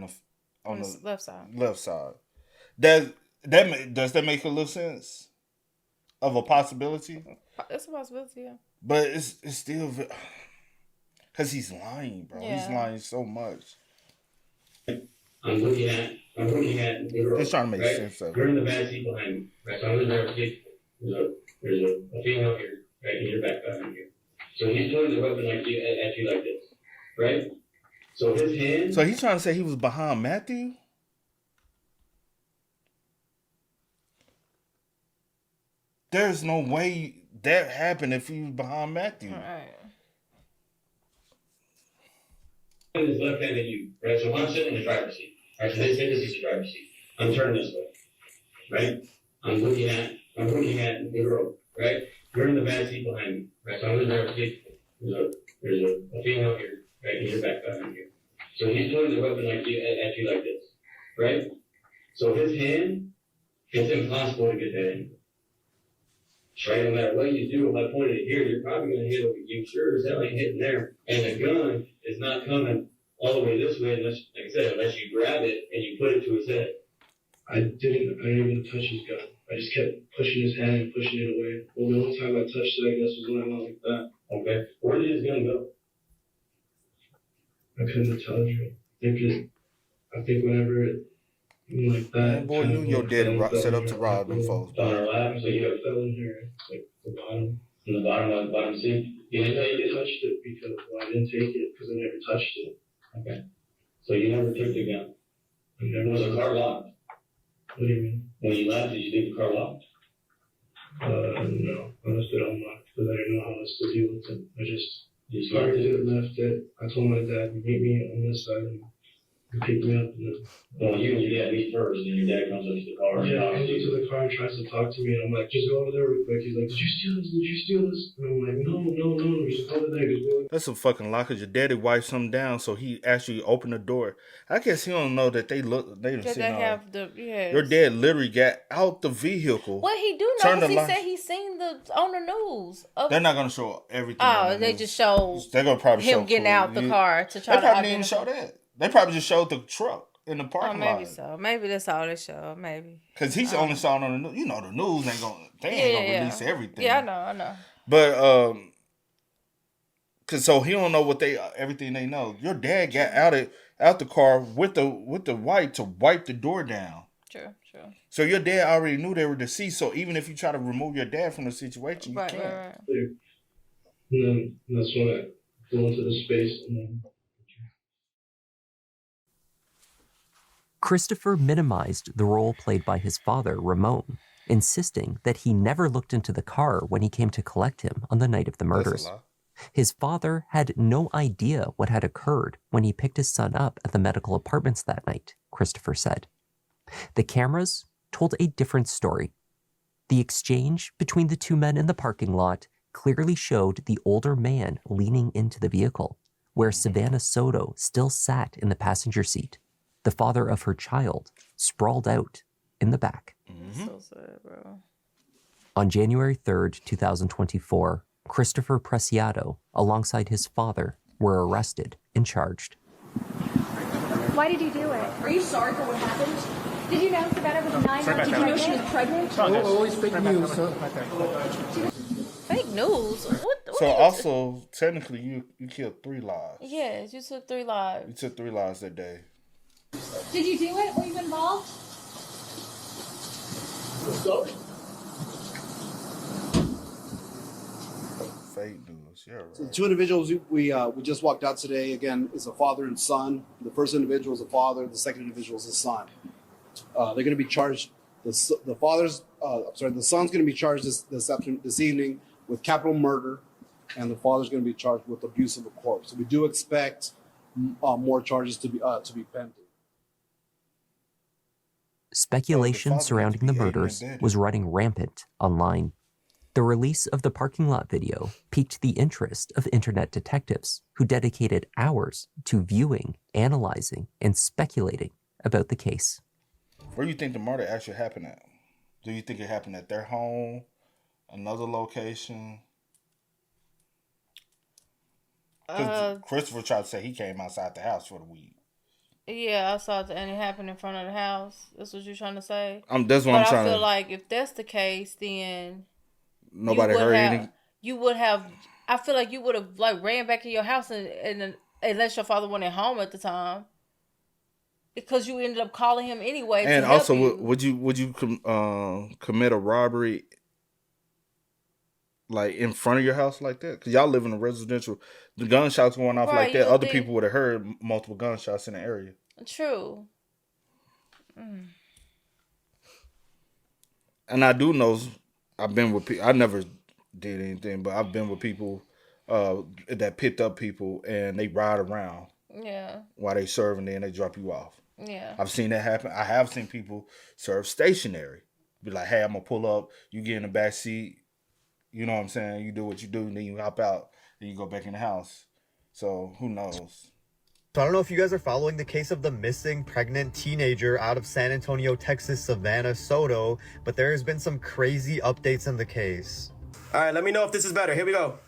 on the left side. Left side. Does that make a little sense? Of a possibility? It's a possibility, yeah. But it's still because he's lying, bro. Yeah. He's lying so much. I'm looking at the girl. He's trying to make right? sense of it. You're in the back seat behind me. Right, so I'm in the driver's seat. There's a female here, right, in your back behind here. So he's pointing the weapon at you like this, right? So his hand. So he's trying to say he was behind Matthew? There's no way that happened if he was behind Matthew. All right. His left hand at you, right? So I'm sitting in the driver's seat. Right, so this is the driver's seat. I'm turning this way, right? I'm looking at the girl, right? You're in the back seat behind me, right? So I'm in the driver's seat. There's a female here, right, in your back behind here. So he's pointing the weapon at you like this, right? So his hand, it's impossible to get that angle. Right, no matter what you do, if I point it here, you're probably going to hit it. You sure as hell ain't hitting there. And the gun is not coming all the way this way, unless, like I said, unless you grab it and you put it to his head. I didn't even touch his gun. I just kept pushing his hand and pushing it away. Well, the only time I touched it, I guess, was when I went like that. Okay. Where did his gun go? I couldn't tell you. I think whenever it went like that. Boy, you and your daddy set up to rob them folks. On our lap, so you It fell in here, like the bottom. in the bottom seat. You didn't know you did touched it because I didn't take it because I never touched it. Okay. So you never took the gun. Was the car locked? What do you mean? When you left, did you leave the car locked? No. I left it unlocked because I didn't know how else to deal with it. I just You started it, left it. I told my dad, meet me on this side. And He picked me up. Well, you and your dad meet first, and your dad comes up to the car. Yeah, he comes up to the car and tries to talk to me, and I'm like, just go over there real quick. He's like, did you steal this? Did you steal this? And I'm like, no, just go over there. Just go. That's some fucking lie, because your daddy wiped something down, so he actually opened the door. I guess he don't know that they have the Your dad literally got out the vehicle. What he do know? Because he said he seen on the news. They're not gonna show everything. Oh, they just show. They're gonna probably him show getting out the car to try. They probably didn't even show that. They probably just showed the truck in the parking lot. Maybe so. Maybe that's all they show. Maybe. Because he's only saw it on the news. You know, the news ain't gonna release everything. Yeah, I know. But cause so he don't know everything they know. Your dad got out the car with the wipe to wipe the door down. True. So your dad already knew they were deceased. So even if you try to remove your dad from the situation, you can't. Right. And then that's when I go into the space and then. Christopher minimized the role played by his father, Ramon, insisting that he never looked into the car when he came to collect him on the night of the murders. That's a lie. His father had no idea what had occurred when he picked his son up at the medical apartments that night, Christopher said. The cameras told a different story. The exchange between the two men in the parking lot clearly showed the older man leaning into the vehicle, where Savannah Soto still sat in the passenger seat, the father of her child sprawled out in the back. So sad, bro. On January 3rd, 2024, Christopher Preciado, alongside his father, were arrested and charged. Why did you do it? Are you sorry for what happened? Did you know Savannah was 9 months? Did you know she was pregnant? Always fake news, Fake news? What So also, technically, you killed 3 lives. Yes, you took 3 lives. You took 3 lives that day. Did you do it? Were you involved? Fake news. Yeah, right. So the 2 individuals we just walked out today, again, is a father and son. The first individual is a father. The second individual is a son. They're going to be charged. The son's going to be charged this evening with capital murder, and the father's going to be charged with abuse of a corpse. So we do expect more charges to be pending. Speculation surrounding the murders was running rampant online. The release of the parking lot video piqued the interest of internet detectives who dedicated hours to viewing, analyzing, and speculating about the case. Where do you think the murder actually happened at? Do you think it happened at their home, another location? Christopher tried to say he came outside the house for the weed. Yeah, I saw it, and it happened in front of the house. That's what you're trying to say? That's what I'm trying to... I feel like if that's the case, then... Nobody heard anything? You would have... I feel like you would have ran back in your house and unless your father wasn't at home at the time. Because you ended up calling him anyway. And also, would you commit a robbery in front of your house like that? Because y'all live in a residential. The gunshots going off like that. Other people would have heard multiple gunshots in the area. True. And I do know, I've been with people. I never did anything, but I've been with people that picked up people and they ride around. Yeah. While they serve and then they drop you off. Yeah. I've seen that happen. I have seen people serve stationary. Be like, hey, I'm going to pull up. You get in the back seat. You know what I'm saying? You do what you do. And then you hop out. Then you go back in the house. So who knows? So I don't know if you guys are following the case of the missing pregnant teenager out of San Antonio, Texas, Savannah Soto. But there has been some crazy updates in the case. All right, let me know if this is better. Here we go.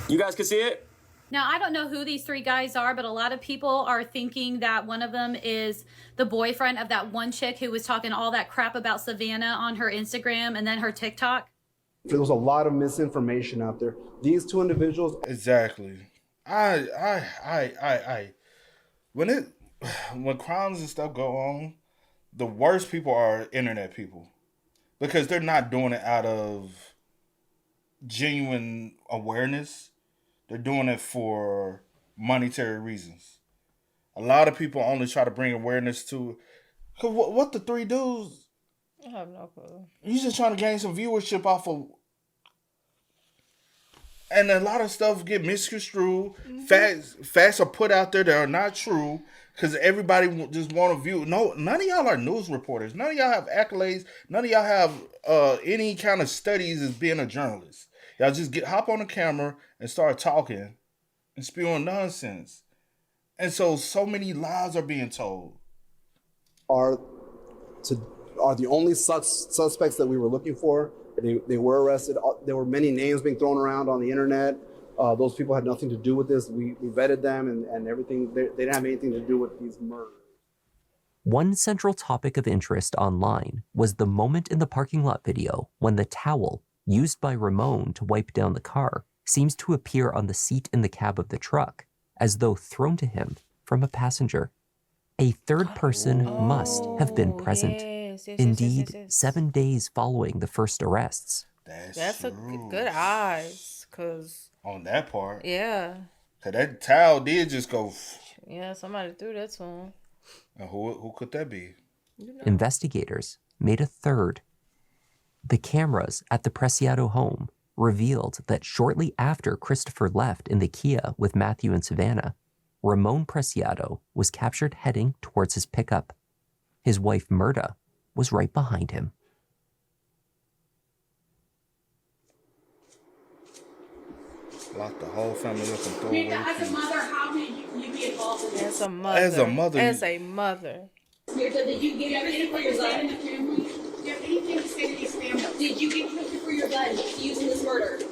You guys can see it? Now, I don't know who these 3 guys are, but a lot of people are thinking that one of them is the boyfriend of that one chick who was talking all that crap about Savannah on her Instagram and then her TikTok. There was a lot of misinformation out there. These 2 individuals... Exactly. When crimes and stuff go on, the worst people are internet people. Because they're not doing it out of genuine awareness. They're doing it for monetary reasons. A lot of people only try to bring awareness to... Cause what the 3 dudes... I have no clue. You just trying to gain some viewership off of... And a lot of stuff get misconstrued. Facts are put out there that are not true because everybody just want to view. No, none of y'all are news reporters. None of y'all have accolades. None of y'all have any kind of studies as being a journalist. Y'all just hop on the camera and start talking and spewing nonsense. And so many lies are being told. Are the only suspects that we were looking for. They were arrested. There were many names being thrown around on the internet. Those people had nothing to do with this. We vetted them and everything. They didn't have anything to do with these murders. One central topic of interest online was the moment in the parking lot video when the towel used by Ramon to wipe down the car seems to appear on the seat in the cab of the truck, as though thrown to him from a passenger. A third person must have been present. Indeed, 7 days following the first arrests. That's a good eyes, cause on that part, yeah, cause that towel did just go. Yeah, somebody threw that to him. And who could that be? Investigators made a third. The cameras at the Preciado home revealed that shortly after Christopher left in the Kia with Matthew and Savannah, Ramon Preciado was captured heading towards his pickup. His wife, Myrta, was right behind him. Locked the whole family up and throw away. As a mother, how did you be involved in this? As a mother. As a mother. Did you get everything for your gun in the family? Do you have anything to say to these families? Did you get Christopher your gun to use in this murder?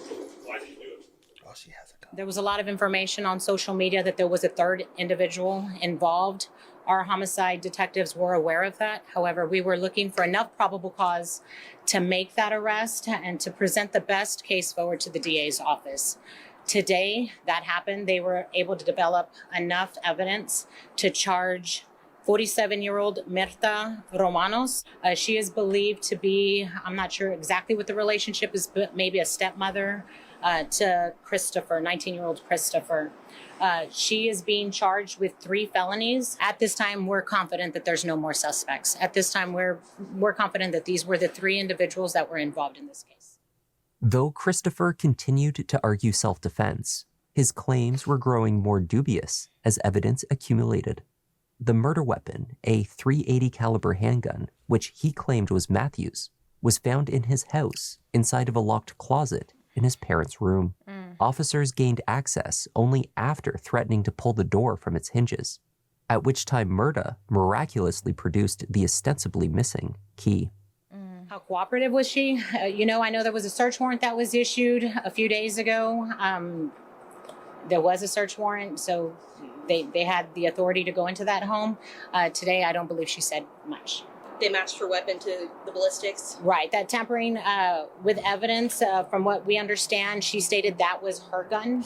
Why did you do it? Oh, she has a gun. There was a lot of information on social media that there was a third individual involved. Our homicide detectives were aware of that. However, we were looking for enough probable cause to make that arrest and to present the best case forward to the DA's office. Today, that happened. They were able to develop enough evidence to charge 47-year-old Mirta Romanos. She is believed to be, I'm not sure exactly what the relationship is, but maybe a stepmother to Christopher, 19-year-old Christopher. She is being charged with 3 felonies. At this time, we're confident that there's no more suspects. At this time, we're confident that these were the 3 individuals that were involved in this case. Though Christopher continued to argue self-defense, his claims were growing more dubious as evidence accumulated. The murder weapon, a .380 caliber handgun, which he claimed was Matthew's, was found in his house inside of a locked closet in his parents' room. Officers gained access only after threatening to pull the door from its hinges, at which time Myrta miraculously produced the ostensibly missing key. How cooperative was she? I know there was a search warrant that was issued a few days ago. There was a search warrant, so they had the authority to go into that home. Today, I don't believe she said much. They matched her weapon to the ballistics? Right, that tampering with evidence, from what we understand, she stated that was her gun.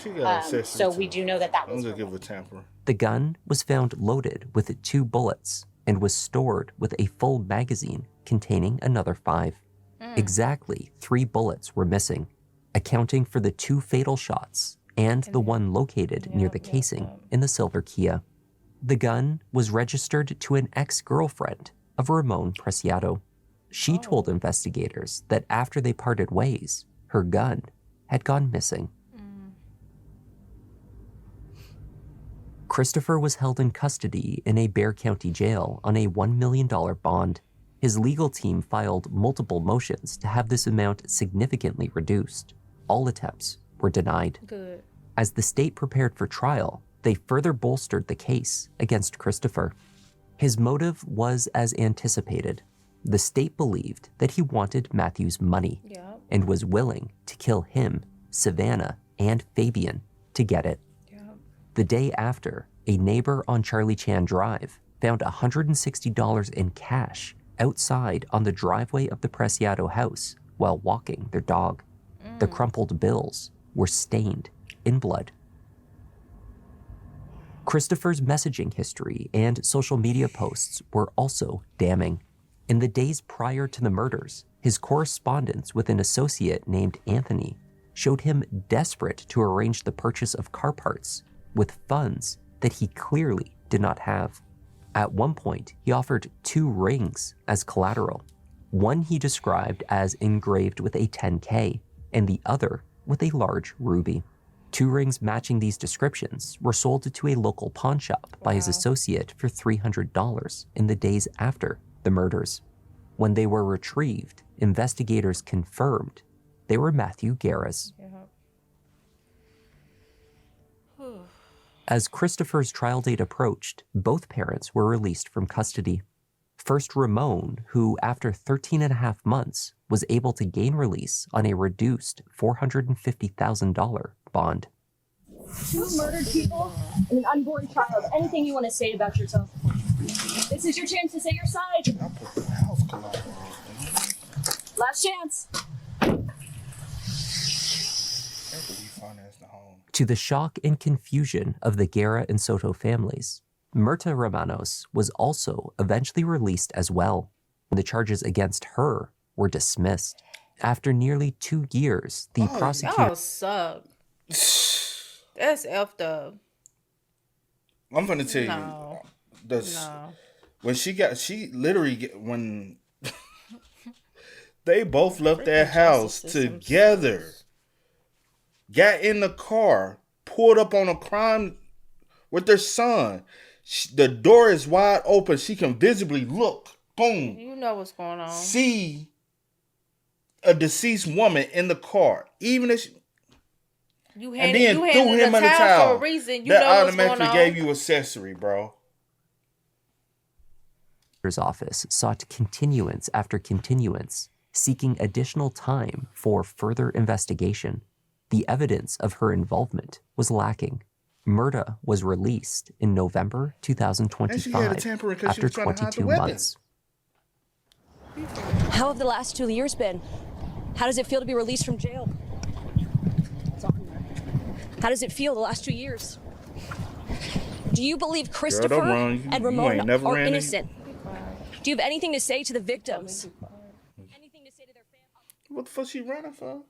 So we do know that was her give a tamper. The gun was found loaded with 2 bullets and was stored with a full magazine containing another 5. Exactly 3 bullets were missing, accounting for the 2 fatal shots and the one located near the casing in the silver Kia. The gun was registered to an ex-girlfriend of Ramon Preciado. She told investigators that after they parted ways, her gun had gone missing. Christopher was held in custody in a Bexar County jail on a $1 million bond. His legal team filed multiple motions to have this amount significantly reduced. All attempts were denied. Good. As the state prepared for trial, they further bolstered the case against Christopher. His motive was as anticipated. The state believed that he wanted Matthew's money and was willing to kill him, Savannah, and Fabian to get it. The day after, a neighbor on Charlie Chan Drive found $160 in cash outside on the driveway of the Preciado house while walking their dog. The crumpled bills were stained in blood. Christopher's messaging history and social media posts were also damning. In the days prior to the murders, his correspondence with an associate named Anthony showed him desperate to arrange the purchase of car parts with funds that he clearly did not have. At one point, he offered 2 rings as collateral. One he described as engraved with a 10K, and the other with a large ruby. 2 rings matching these descriptions were sold to a local pawn shop by his associate for $300 in the days after the murders. When they were retrieved, investigators confirmed they were Matthew Guerra's. As Christopher's trial date approached, both parents were released from custody. First, Ramon, who after 13 and a half months was able to gain release on a reduced $450,000 bond. 2 murdered people and an unborn child. Anything you want to say about yourself? This is your chance to say your side. Last chance. To the shock and confusion of the Guerra and Soto families, Myrta Romanos was also eventually released as well. The charges against her were dismissed. After nearly 2 years, the prosecutor... Y'all suck. That's effed up. I'm gonna tell you, when she literally when they both left their house together, got in the car, pulled up on a crime with their son. The door is wide open. She can visibly look. Boom. You know what's going on. See a deceased woman in the car, even if she, you and then threw him in the towel. For a reason. You that know automatically what's going gave you accessory, bro. Office sought continuance after continuance, seeking additional time for further investigation. The evidence of her involvement was lacking. Myrta was released in November 2025 after 22 months. How have the last 2 years been? How does it feel to be released from jail? How does it feel the last 2 years? Do you believe Christopher and Ramon are innocent? Do you have anything to say to the victims? Anything to say to their families? What the fuck she running for?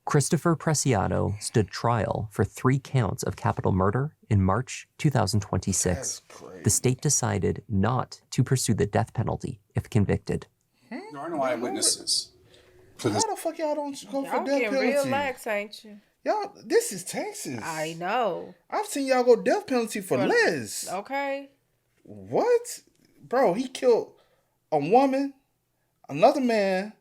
Christopher Preciado stood trial for 3 counts of capital murder in March 2026. The state decided not to pursue the death penalty if convicted. There are no eyewitnesses. How the fuck y'all don't go for Y'all death getting penalty? real lax, ain't you? Y'all, this is Texas. I know. I've seen y'all go death penalty for less. Okay. What? Bro, he killed a woman, another man,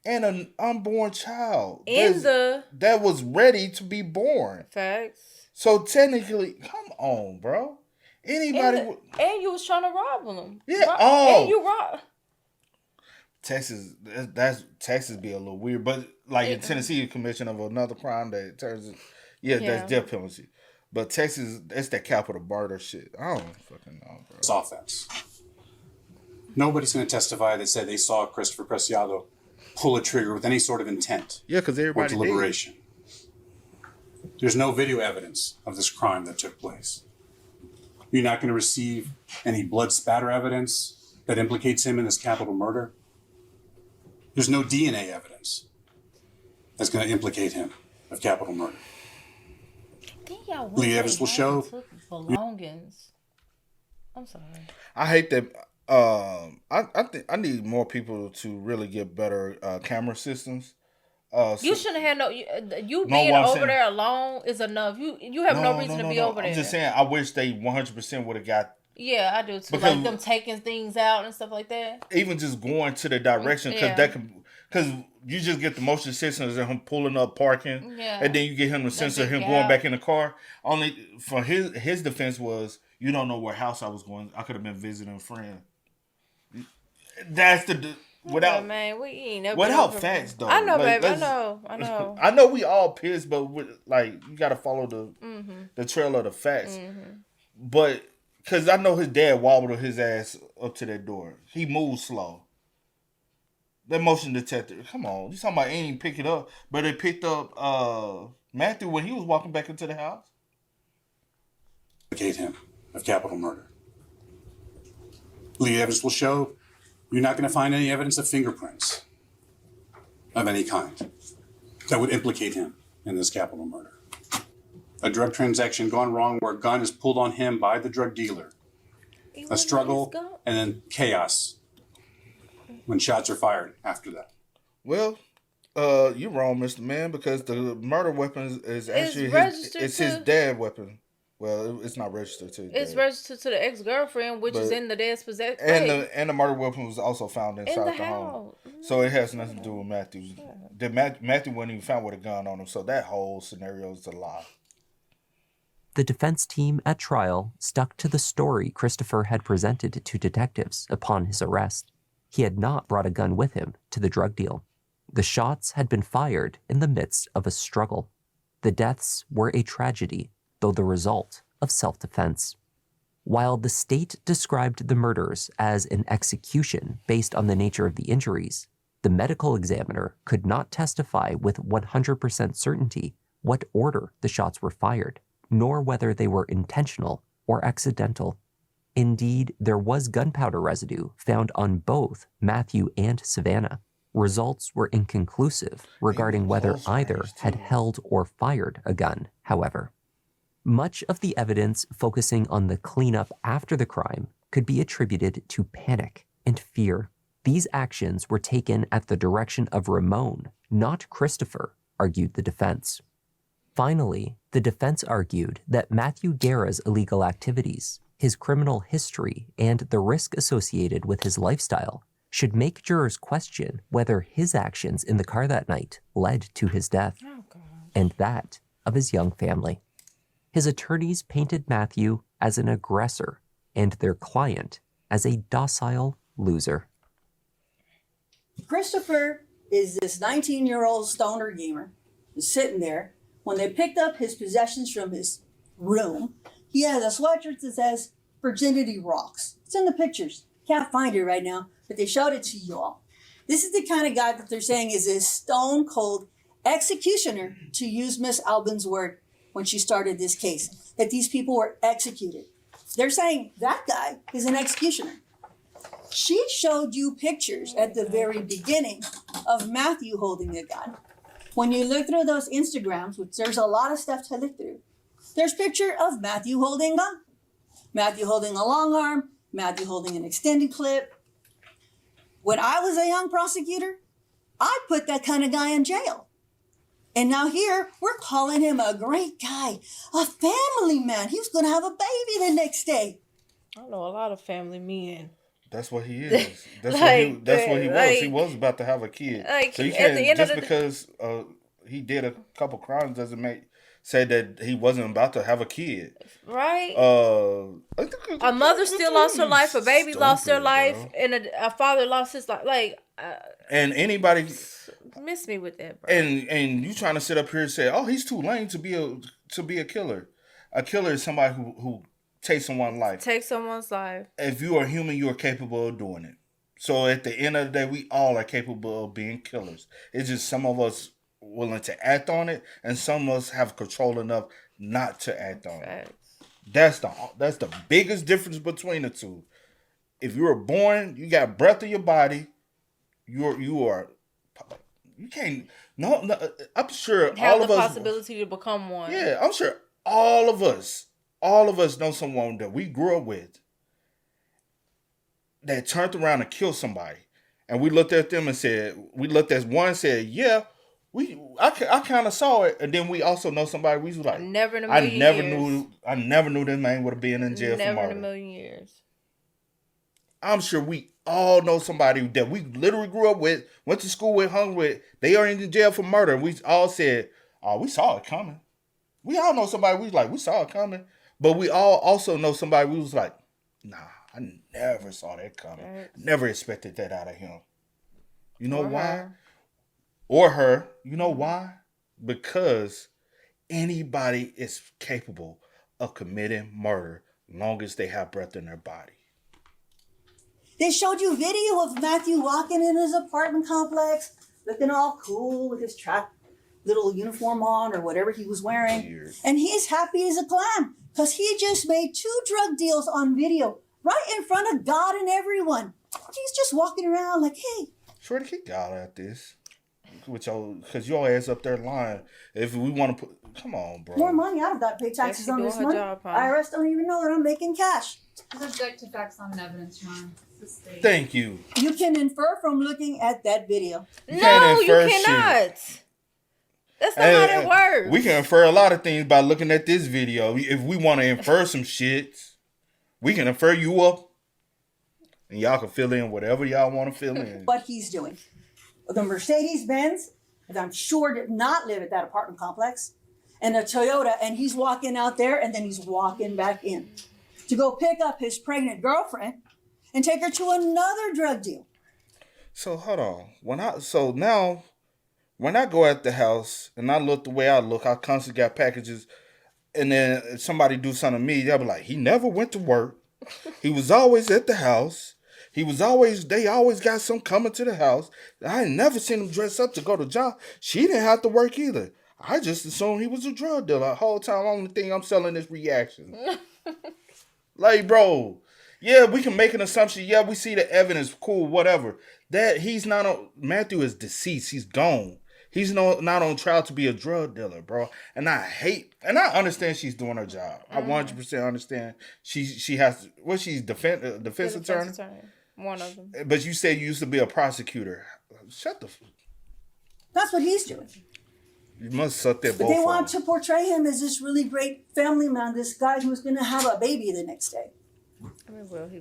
and an unborn child. That was ready to be born. Facts. So technically, come on, bro. Anybody and you was trying to rob them. Yeah. And you robbed. Texas, Texas be a little weird, but like in Tennessee, you commission of another crime that turns, that's death penalty. But Texas, it's that capital murder shit. I don't fucking know, bro. It's offense. Nobody's going to testify that said they saw Christopher Preciado pull a trigger with any sort of intent. Yeah, because everybody or deliberation. There's no video evidence of this crime that took place. You're not going to receive any blood spatter evidence that implicates him in this capital murder. There's no DNA evidence that's going to implicate him of capital murder. Lead evidence will show belongings. I'm sorry. I hate that. I think I need more people to really get better camera systems. You shouldn't have you being over there alone is enough. You have no reason to be over there. I'm just saying. I wish they 100% would have got. Yeah, I do too. Like them taking things out and stuff like that. Even just going to the direction because you just get the motion sensors and him pulling up, parking, and then you get him to censor him going back in the car. Only for his defense was, you don't know what house I was going. I could have been visiting a friend. That's without man, we ain't never without facts though. I know, baby. I know. I know we all pissed, but you got to follow the trail of the facts. But because I know his dad wobbled his ass up to that door. He moved slow. That motion detector, come on. You talking about ain't even pick it up, but they picked up Matthew when he was walking back into the house. Implicate him of capital murder. Lead evidence will show you're not going to find any evidence of fingerprints of any kind that would implicate him in this capital murder. A drug transaction gone wrong where a gun is pulled on him by the drug dealer. A struggle and then chaos when shots are fired after that. Well, You're wrong, Mr. Man, because the murder weapon is actually his dad's weapon. Well, it's not registered to his It's dad. registered to the ex-girlfriend, which is in the dad's possession. And the murder weapon was also found inside the home. So it has nothing to do with Matthew. Matthew wasn't even found with a gun on him, so that whole scenario is a lie. The defense team at trial stuck to the story Christopher had presented to detectives upon his arrest. He had not brought a gun with him to the drug deal. The shots had been fired in the midst of a struggle. The deaths were a tragedy, though the result of self-defense. While the state described the murders as an execution based on the nature of the injuries, the medical examiner could not testify with 100% certainty what order the shots were fired, nor whether they were intentional or accidental. Indeed, there was gunpowder residue found on both Matthew and Savannah. Results were inconclusive regarding whether either had held or fired a gun, however. Much of the evidence focusing on the cleanup after the crime could be attributed to panic and fear. These actions were taken at the direction of Ramon, not Christopher, argued the defense. Finally, the defense argued that Matthew Guerra's illegal activities, his criminal history, and the risk associated with his lifestyle should make jurors question whether his actions in the car that night led to his death, and that of his young family. His attorneys painted Matthew as an aggressor and their client as a docile loser. Christopher is this 19-year-old stoner gamer who's sitting there. When they picked up his possessions from his room, he has a sweatshirt that says Virginity Rocks. It's in the pictures. Can't find it right now, but they showed it to you all. This is the kind of guy that they're saying is a stone cold executioner, to use Miss Albin's word when she started this case, that these people were executed. They're saying that guy is an executioner. She showed you pictures at the very beginning of Matthew holding a gun. When you look through those Instagrams, which there's a lot of stuff to look through, there's a picture of Matthew holding a gun. Matthew holding a long arm, Matthew holding an extended clip. When I was a young prosecutor, I put that kind of guy in jail. And now here, we're calling him a great guy, a family man. He was going to have a baby the next day. I know a lot of family men. That's what he is. That's what he was. He was about to have a kid. So you can't, just because he did a couple crimes doesn't say that he wasn't about to have a kid. Right. A mother still lost her life. A baby lost their life, and a father lost his life. And anybody miss me with that, bro. And you trying to sit up here and say, "Oh, he's too lame to be a killer." A killer is somebody who takes someone's life. Take someone's life. If you are human, you are capable of doing it. So at the end of the day, we all are capable of being killers. It's just some of us willing to act on it, and some of us have control enough not to act on it. That's the biggest difference between the two. If you were born, you got breath in your body. You can't. No, I'm sure have all of the us possibility to become one. Yeah, I'm sure all of us know someone that we grew up with that turned around and killed somebody, and we looked at them and said, yeah, I kind of saw it, and then we also know somebody we was like, never in a million years. I never knew this man would have been in jail for murder. Never in a million years. I'm sure we all know somebody that we literally grew up with, went to school with, hung with. They are in jail for murder. And we all said, "Oh, we saw it coming." We all know somebody we saw it coming, but we all also know somebody we was like, "Nah, I never saw that coming. Right. Never expected that out of him." You know why? Her. Or her. You know why? Because anybody is capable of committing murder as long as they have breath in their body. They showed you video of Matthew walking in his apartment complex, looking all cool with his track little uniform on or whatever he was wearing. Weird. And he's happy as a clam because he just made 2 drug deals on video right in front of God and everyone. He's just walking around like, hey. Shorty, kick y'all at this. Because your ass up there lying. If we want to put, come on, bro. More money. I've got to pay taxes on this money. IRS don't even know that I'm making cash. Subject to facts on evidence, Your Honor. Thank you. You can infer from looking at that video. No, you cannot. That's not how that works. We can infer a lot of things by looking at this video. If we want to infer some shit, we can infer you up. And y'all can fill in whatever y'all want to fill in. What he's doing. The Mercedes-Benz, that I'm sure did not live at that apartment complex, and a Toyota, and he's walking out there and then he's walking back in to go pick up his pregnant girlfriend and take her to another drug deal. So hold on. When I go at the house and I look the way I look, I constantly got packages, and then if somebody do something to me, they'll be like, he never went to work. He was always at the house. They always got some coming to the house. I ain't never seen him dress up to go to job. She didn't have to work either. I just assumed he was a drug dealer. The whole time, only thing I'm selling is reaction. Like, bro, yeah, we can make an assumption. Yeah, we see the evidence. Cool, whatever. That Matthew is deceased. He's gone. He's not on trial to be a drug dealer, bro. And I understand she's doing her job. I 100% understand. She has to, she's defense attorney? One of them. But you said you used to be a prosecutor. Shut the. That's what he's doing. You must suck that. But they want to portray him as this really great family man, this guy who's going to have a baby the next day.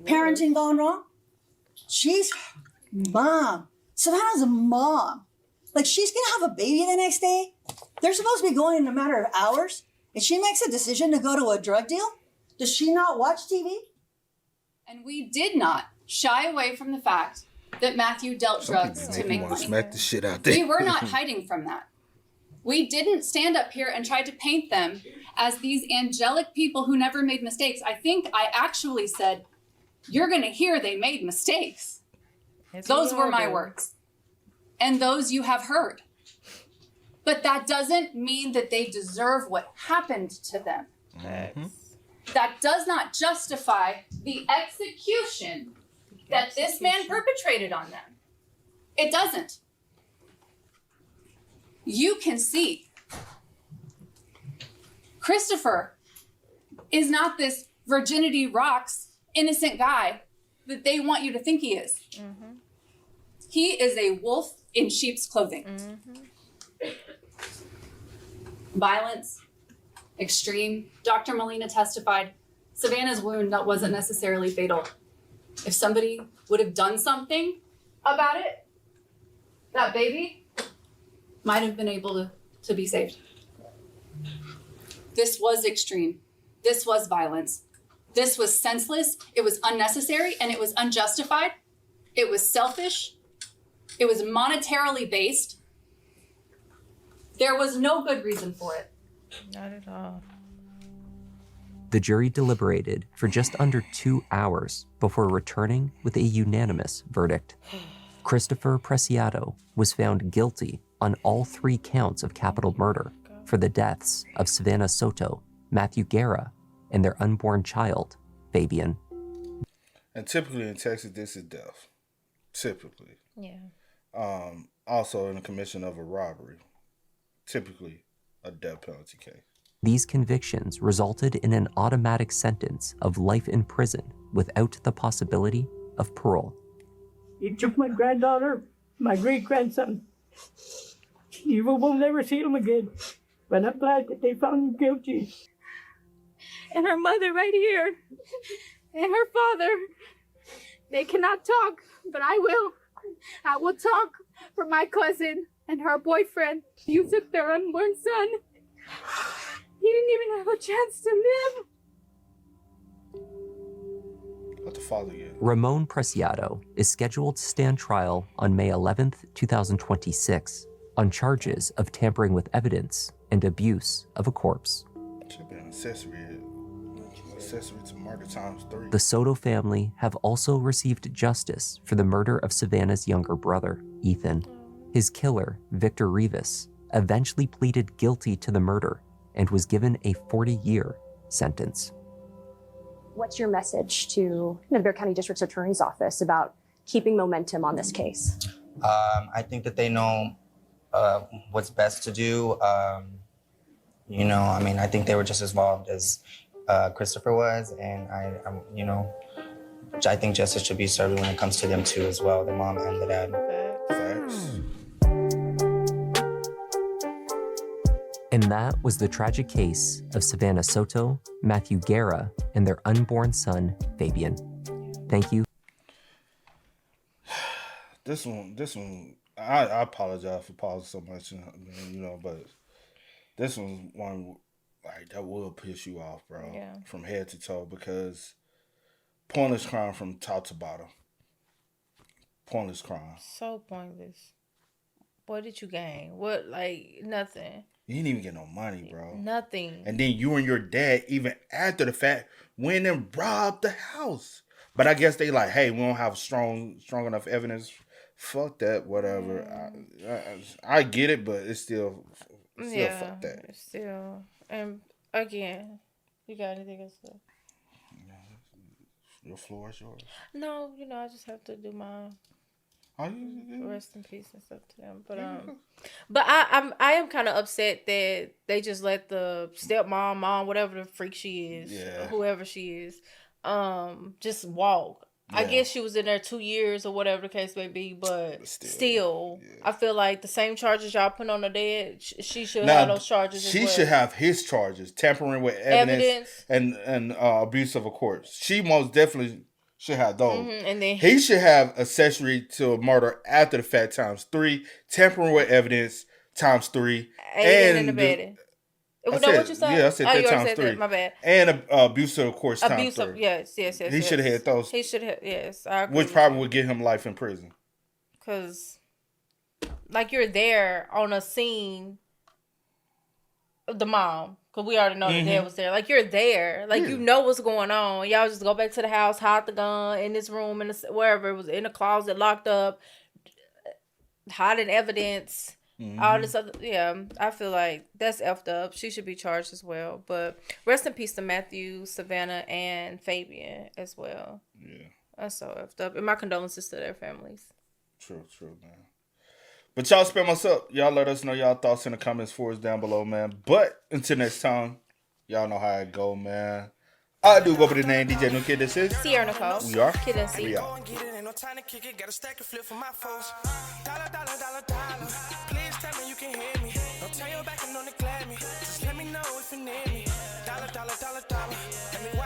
Parenting gone wrong? She's mom. Savannah's a mom. Like, she's going to have a baby the next day? They're supposed to be going in a matter of hours, and she makes a decision to go to a drug deal? Does she not watch TV? And we did not shy away from the fact that Matthew dealt drugs to make money. Smack the shit out there. We were not hiding from that. We didn't stand up here and try to paint them as these angelic people who never made mistakes. I think I actually said, you're going to hear they made mistakes. Those were my words. And those you have heard. But that doesn't mean that they deserve what happened to them. That does not justify the execution that this man perpetrated on them. It doesn't. You can see Christopher is not this virginity rocks innocent guy that they want you to think he is. He is a wolf in sheep's clothing. Violence, extreme. Dr. Molina testified Savannah's wound wasn't necessarily fatal. If somebody would have done something about it, that baby might have been able to be saved. This was extreme. This was violence. This was senseless. It was unnecessary, and it was unjustified. It was selfish. It was monetarily based. There was no good reason for it. Not at all. The jury deliberated for just under 2 hours before returning with a unanimous verdict. Christopher Preciado was found guilty on all 3 counts of capital murder for the deaths of Savannah Soto, Matthew Guerra, and their unborn child, Fabian. And typically in Texas, this is death. Typically. Yeah. Also in the commission of a robbery. Typically a death penalty case. These convictions resulted in an automatic sentence of life in prison without the possibility of parole. He took my granddaughter, my great-grandson. You will never see him again. But I'm glad that they found him guilty. And her mother right here. And her father. They cannot talk, but I will. I will talk for my cousin and her boyfriend. You took their unborn son. He didn't even have a chance to live. Let the father get. Ramon Preciado is scheduled to stand trial on May 11th, 2026 on charges of tampering with evidence and abuse of a corpse. Should be an accessory to murder ×3. The Soto family have also received justice for the murder of Savannah's younger brother, Ethan. His killer, Victor Rivas, eventually pleaded guilty to the murder and was given a 40-year sentence. What's your message to the Bear County District Attorney's Office about keeping momentum on this case? I think that they know what's best to do. I think they were just as involved as Christopher was, and which I think justice should be served when it comes to them too as well, the mom and the dad. Facts. And that was the tragic case of Savannah Soto, Matthew Guerra, and their unborn son, Fabian. Thank you. This one, I apologize for pausing so much, but this one's one like that will piss you off, bro, from head to toe, because pointless crime from top to bottom. Pointless crime. So pointless. What did you gain? What, like, nothing. You didn't even get no money, bro. Nothing. And then you and your dad, even after the fact, went and robbed the house. But I guess they like, hey, we don't have strong enough evidence. Fuck that, whatever. I get it, but it's still fuck that. Still. And again, you got anything else to say? Your floor is yours. No, I just have to do my rest in peace and stuff to them. But I am kind of upset that they just let the stepmom, mom, whatever the freak she is, whoever she is, just walk. I guess she was in there 2 years or whatever the case may be, but still I feel like the same charges y'all put on her dad, she should have those charges. She should have his charges, tampering with evidence. and abuse of a corpse. She most definitely should have those. And then he should have accessory to a murder after the fact ×3, tampering with evidence ×3, and abetting. What you said? Yeah, I said that ×3. My bad. And abuse of course ×3. Yes. He should have had those. He should have. Yes, I agree. Which probably would get him life in prison. Cause, like, you're there on a scene of the mom. Cause we already know the dad was there. Like, you're there. Like, you know what's going on. Y'all just go back to the house, hide the gun in this room, wherever it was, in a closet, locked up, hiding evidence. All this other, I feel like that's effed up. She should be charged as well. But rest in peace to Matthew, Savannah, and Fabian as well. Yeah. That's so effed up. And my condolences to their families. True, man. But y'all spam us up. Y'all let us know y'all thoughts in the comments for us down below, man. But until next time, y'all know how it go, man. I do go by the name DJ No Kid. This is Sierra Nicole. We are Kid and C. We are. Please tell me you can hear me. Don't turn your back and don't neglect me. Just let me know if you need me. Dollar. Tell me why.